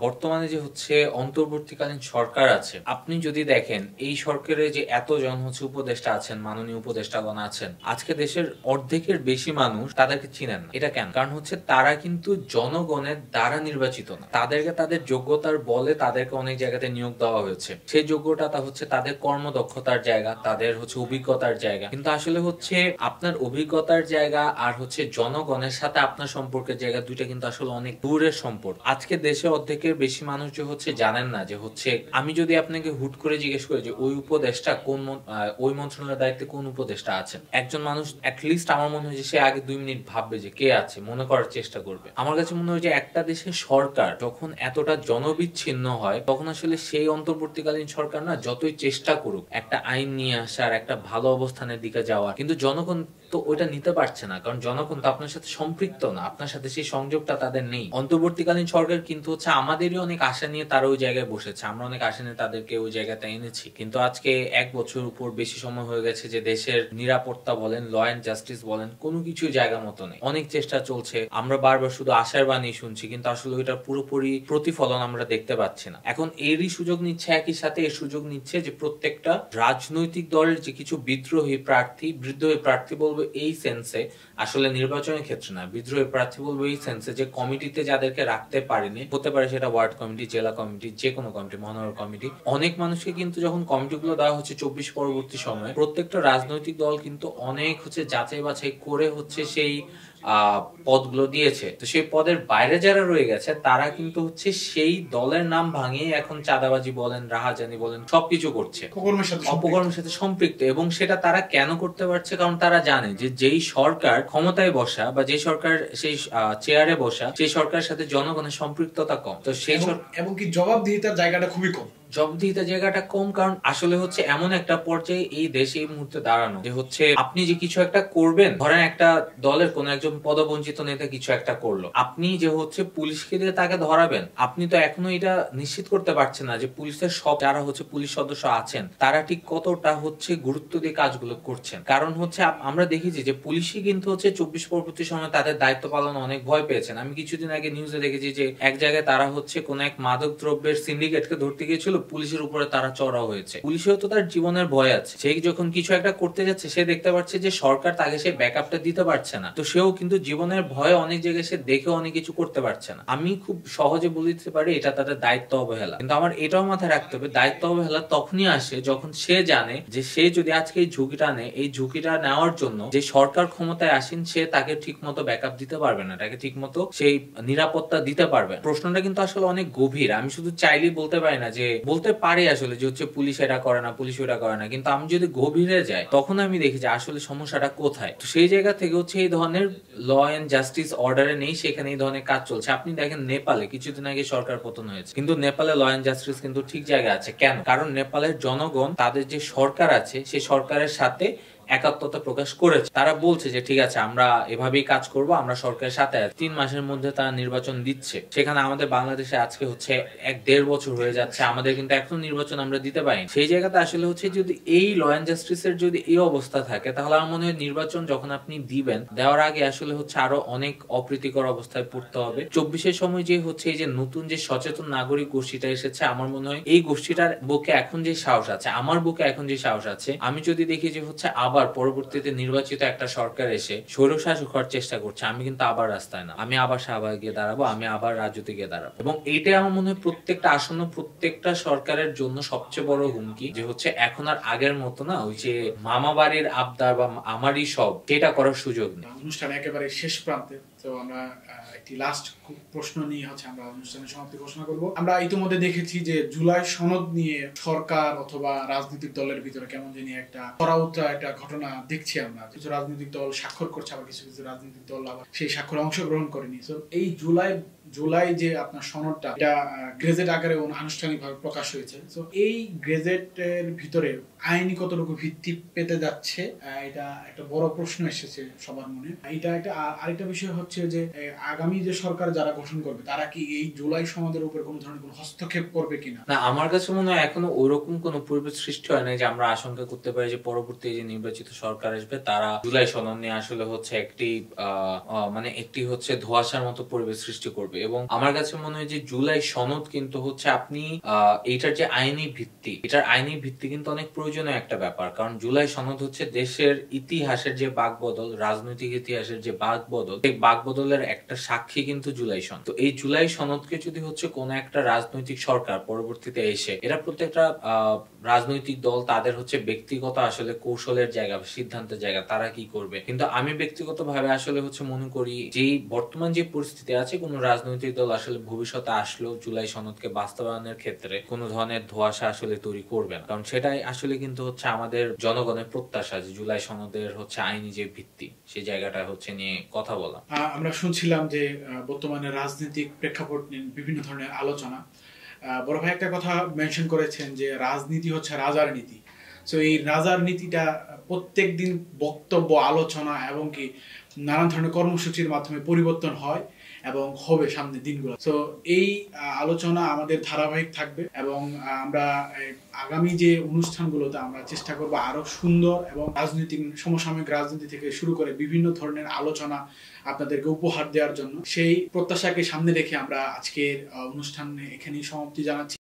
বর্তমানে যে হচ্ছে অন্তর্বর্তীকালীন সরকার আছে, আপনি যদি দেখেন এই সরকারে যে এতজন হচ্ছে উপদেষ্টা আছেন, মাননীয় উপদেষ্টাগণ আছেন, আজকে দেশের অর্ধেকের বেশি মানুষ তাদেরকে চিনেন না। এটা কেন? কারণ হচ্ছে তারা কিন্তু জনগণের দ্বারা নির্বাচিত না। তাদেরকে তাদের যোগ্যতার বলে তাদেরকে অনেক জায়গাতে নিয়োগ দেওয়া হয়েছে। সেই যোগ্যতা হচ্ছে তাদের কর্মদক্ষতার জায়গা, তাদের হচ্ছে অভিজ্ঞতার জায়গা। কিন্তু আসলে হচ্ছে আপনার অভিজ্ঞতার জায়গা আর হচ্ছে জনগণের সাথে আপনার সম্পর্কের জায়গা, দুইটা কিন্তু আসলে অনেক দূরের সম্পর্ক। আজকে দেশে অর্ধেকের বেশি মানুষ যে হচ্ছে জানেন না যে হচ্ছে, আমি যদি আপনাকে হুট করে জিজ্ঞেস করি যে ওই উপদেষ্টা কোন, ওই মন্ত্রণালয়ের দায়িত্বে কোন উপদেষ্টা আছেন, একজন মানুষ অ্যাটলিস্ট আমার মনে হয় যে সে আগে 2 মিনিট ভাববে যে কে আছে, মনে করার চেষ্টা করবে। আমার কাছে মনে হয় যে একটা দেশের সরকার যখন এতটা জনবিচ্ছিন্ন হয়, তখন আসলে সেই অন্তর্বর্তীকালীন সরকার না যতই চেষ্টা করুক একটা আইন নিয়ে আসার, একটা ভালো অবস্থানের দিকে যাওয়ার, কিন্তু জনগণ তো ওইটা নিতে পারছে না। কারণ জনগণ তো আপনার সাথে সম্পৃক্ত না, আপনার সাথে সেই সংযোগটা তাদের নেই। অন্তর্বর্তীকালীন সরকার কিন্তু হচ্ছে আমাদেরই অনেক আশা নিয়ে তারা ওই জায়গায় বসেছে, আমরা অনেক আশা নিয়ে তাদেরকে ওই জায়গাতে এনেছি। কিন্তু আজকে 1 বছর উপর বেশি সময় হয়ে গেছে যে দেশের নিরাপত্তা বলেন, ল অ্যান্ড জাস্টিস বলেন, কোনো কিছুই জায়গা মতো নেই। অনেক চেষ্টা চলছে, আমরা বারবার শুধু আশার বাণী শুনছি, কিন্তু আসলে ওইটার পুরোপুরি প্রতিফলন আমরা দেখতে পাচ্ছি না। এখন এরই সুযোগ নিচ্ছে, একই সাথে এর সুযোগ নিচ্ছে যে প্রত্যেকটা রাজনৈতিক দলের যে কিছু বিদ্রোহী প্রার্থী বলবো এই সেন্সে, আসলে নির্বাচনের ক্ষেত্রে না, বিদ্রোহী প্রার্থী বলবো এই সেন্সে যে কমিটিতে যাদেরকে রাখতে পারেনি, হতে পারে সেটা ওয়ার্ড কমিটি, জেলা কমিটি, যে কোনো কমিটি, মহানগর কমিটি, অনেক মানুষকে কিন্তু যখন কমিটিগুলো দেওয়া হচ্ছে 24 পরবর্তী সময়ে, প্রত্যেকটা রাজনৈতিক দল কিন্তু অনেক হচ্ছে যাচাই বাছাই করে হচ্ছে সেই পদগুলো দিয়েছে। তো সেই পদের বাইরে যারা রয়ে গেছে তারা কিন্তু হচ্ছে সেই দলের নাম ভাঙিয়ে এখন চাঁদাবাজি বলেন, রাহাজানি বলেন, সবকিছু করছে, অপকর্মের সাথে সম্পৃক্ত। এবং সেটা তারা কেন করতে পারছে? কারণ তারা জানে যে যেই সরকার ক্ষমতায় বসা বা যে সরকার সেই চেয়ারে বসা, সেই সরকারের সাথে জনগণের সম্পৃক্ততা কম। তো সেই এবং কি জবাবদিহিতার জায়গাটা খুবই কম, জবাবদিহিতার জায়গাটা কম, কারণ আসলে হচ্ছে এমন একটা পর্যায়ে এই দেশে এই মুহূর্তে দাঁড়ানো যে হচ্ছে আপনি যে কিছু একটা করবেন, ধরেন একটা দলের কোন একজন পদবঞ্চিত নেতা কিছু একটা করলো, আপনি যে হচ্ছে পুলিশকে দিয়ে তাকে ধরাবেন, আপনি তো এখনো এটা নিশ্চিত করতে পারছেন না যে পুলিশের সব যারা হচ্ছে পুলিশ সদস্য আছেন তারা ঠিক কতটা হচ্ছে গুরুত্ব দিয়ে কাজগুলো করছেন। কারণ হচ্ছে আমরা দেখেছি যে পুলিশই কিন্তু হচ্ছে 24 পরবর্তী সময় তাদের দায়িত্ব পালন অনেক ভয় পেয়েছেন। আমি কিছুদিন আগে নিউজে দেখেছি যে এক জায়গায় তারা হচ্ছে কোন এক মাদক দ্রব্যের সিন্ডিকেটকে ধরতে গিয়েছিল, পুলিশের উপরে তারা চড়াও হয়েছে। পুলিশেও তো তার জীবনের ভয় আছে, সে যখন কিছু একটা করতে যাচ্ছে সে দেখতে পাচ্ছে যে সরকার তাকে সেই ব্যাকআপটা দিতে পারছে না, তো সেও কিন্তু জীবনের ভয়ে অনেক জায়গায় সে দেখে অনেক কিছু করতে পারছে না। আমি খুব সহজে বলে দিতে পারি এটা তাদের দায়িত্ব অবহেলা, কিন্তু আমার এটাও মাথায় রাখতে হবে দায়িত্ব অবহেলা তখনই আসে যখন সে জানে যে সে যদি আজকে এই ঝুঁকিটা নেয়, এই ঝুঁকিটা নেওয়ার জন্য যে সরকার ক্ষমতায় আসেন সে তাকে ঠিক মতো ব্যাকআপ দিতে পারবে না, তাকে ঠিক মতো সেই নিরাপত্তা দিতে পারবে। প্রশ্নটা কিন্তু আসলে অনেক গভীর। আমি শুধু চাইলেই বলতে পারি না, যে বলতে পারি আসলে যে হচ্ছে পুলিশ এটা করে না, পুলিশ ওটা করে না, কিন্তু আমি যদি গভীরে যাই তখন আমি দেখি যে আসলে সমস্যাটা কোথায়। তো সেই জায়গা থেকে হচ্ছে এই ধরনের ল এন্ড জাস্টিস অর্ডারে নেই, সেখানে এই ধরনের কাজ চলছে। আপনি দেখেন নেপালে কিছুদিন আগে সরকার পতন হয়েছে, কিন্তু নেপালে ল এন্ড জাস্টিস কিন্তু ঠিক জায়গায় আছে। কেন? কারণ নেপালের জনগণ তাদের যে সরকার আছে সেই সরকারের সাথে একাত্মতা প্রকাশ করেছে। তারা বলছে যে ঠিক আছে আমরা এভাবেই কাজ করব, আমরা সরকারের সাথে 3 মাসের মধ্যে তারা নির্বাচন দিচ্ছে। সেখানে আমাদের বাংলাদেশে আজকে হচ্ছে 1-1.5 বছর হয়ে যাচ্ছে, আমাদের কিন্তু এখনো নির্বাচন আমরা দিতে পারিনি। সেই জায়গাতে আসলে হচ্ছে যদি এই ল এন্ড জাস্টিসের যদি এই অবস্থা থাকে, তাহলে আমার মনে হয় নির্বাচন যখন আপনি দিবেন, দেওয়ার আগে আসলে হচ্ছে আরো অনেক অপ্রীতিকর অবস্থায় পড়তে হবে। 24-এর সময় যে হচ্ছে এই যে নতুন যে সচেতন নাগরিক গোষ্ঠীটা এসেছে, আমার মনে হয় এই গোষ্ঠীটার বুকে এখন যে সাহস আছে, আমার বুকে এখন যে সাহস আছে, আমি যদি দেখি যে হচ্ছে আবার পরবর্তীতে নির্বাচিত একটা সরকার এসে স্বৈরশাসক হওয়ার চেষ্টা করছে, আমি কিন্তু আবার রাস্তায় না, আমি আবার শাহবাগে গিয়ে দাঁড়াবো, আমি আবার রাজুতে গিয়ে দাঁড়াবো। এবং এইটাই আমার মনে হয় প্রত্যেকটা আসন্ন প্রত্যেকটা সরকারের জন্য সবচেয়ে বড় হুমকি, যে হচ্ছে এখন আর আগের মতো না ওই যে মামা বাড়ির আবদার বা আমারই সব, সেটা করার সুযোগ নেই। অনুষ্ঠান একেবারে শেষ প্রান্তে, তো আমরা একটি লাস্ট প্রশ্ন নিয়ে হচ্ছে আমরা অনুষ্ঠানের সমাপ্তি ঘোষণা করব। আমরা ইতিমধ্যে দেখেছি যে জুলাই সনদ নিয়ে সরকার অথবা রাজনৈতিক দলের ভিতরে কেমন জানি একটা খরা-উতরা একটা ঘটনা দেখছি আমরা। কিছু রাজনৈতিক দল স্বাক্ষর করছে, আবার কিছু কিছু রাজনৈতিক দল আবার সেই স্বাক্ষরে অংশগ্রহণ করেনি। তো এই জুলাই যে আপনার সনদটা, এটা গ্রেজেট আকারে আনুষ্ঠানিকভাবে প্রকাশ হয়েছে। তো এই গ্রেজেটের ভিতরে আইনি কতটুকু ভিত্তি পেতে যাচ্ছে, এটা একটা বড় প্রশ্ন এসেছে সবার মনে। এটা একটা আরেকটা বিষয় হচ্ছে যে আগামী যে সরকার যারা গঠন করবে তারা কি এই জুলাই সনদের উপর কোনো ধরনের কোনো হস্তক্ষেপ করবে কিনা? না, আমার কাছে মনে হয় এখনো ওইরকম কোনো পরিবেশ সৃষ্টি হয় নাই যে আমরা আশঙ্কা করতে পারি যে পরবর্তী যে নির্বাচিত সরকার আসবে তারা জুলাই সনদ নিয়ে আসলে হচ্ছে একটি হচ্ছে ধোঁয়াশার মতো পরিবেশ সৃষ্টি করবে। এবং আমার কাছে মনে হয় যে জুলাই সনদ কিন্তু হচ্ছে আপনি এইটার যে আইনি ভিত্তি, এটার আইনি ভিত্তি কিন্তু অনেক প্রয়োজনীয় একটা ব্যাপার। কারণ জুলাই সনদ হচ্ছে দেশের ইতিহাসের যে বাকবদল, রাজনৈতিক ইতিহাসের যে বাকবদল, এই বাকবদলের একটা সাক্ষী কিন্তু জুলাই সনদ। তো এই জুলাই সনদকে যদি হচ্ছে কোন একটা রাজনৈতিক সরকার পরবর্তীতে এসে, এরা প্রত্যেকটা রাজনৈতিক দল তাদের হচ্ছে ব্যক্তিগত আসলে কৌশলের জায়গা, সিদ্ধান্তের জায়গা, তারা কি করবে। কিন্তু আমি ব্যক্তিগত ভাবে আসলে হচ্ছে মনে করি যে বর্তমান যে পরিস্থিতি আছে, কোন রাজনৈতিক দল আসলে ভবিষ্যতে আসলেও জুলাই সনদকে বাস্তবায়নের ক্ষেত্রে কোন ধরনের ধোঁয়াশা আসলে তৈরি করবে না। কারণ সেটাই আসলে কিন্তু হচ্ছে আমাদের জনগণের প্রত্যাশা, যে জুলাই সনদের হচ্ছে আইনি যে ভিত্তি, সেই জায়গাটা হচ্ছে নিয়ে কথা বলা। আমরা শুনছিলাম যে বর্তমানে রাজনৈতিক প্রেক্ষাপট নিয়ে বিভিন্ন ধরনের আলোচনা। বড় ভাই একটা কথা মেনশন করেছেন যে রাজনীতি হচ্ছে রাজার নীতি। সো এই রাজার নীতিটা প্রত্যেক দিন বক্তব্য, আলোচনা এবং কি নানান ধরনের কর্মসূচির মাধ্যমে পরিবর্তন হয় এবং হবে সামনের দিনগুলো। তো এই আলোচনা আমাদের ধারাবাহিক থাকবে এবং আমরা আগামী যে অনুষ্ঠানগুলোতে আমরা চেষ্টা করবো আরো সুন্দর এবং রাজনৈতিক, সমসাময়িক রাজনীতি থেকে শুরু করে বিভিন্ন ধরনের আলোচনা আপনাদেরকে উপহার দেওয়ার জন্য। সেই প্রত্যাশাকে সামনে রেখে আমরা আজকের অনুষ্ঠানে এখানেই সমাপ্তি জানাচ্ছি।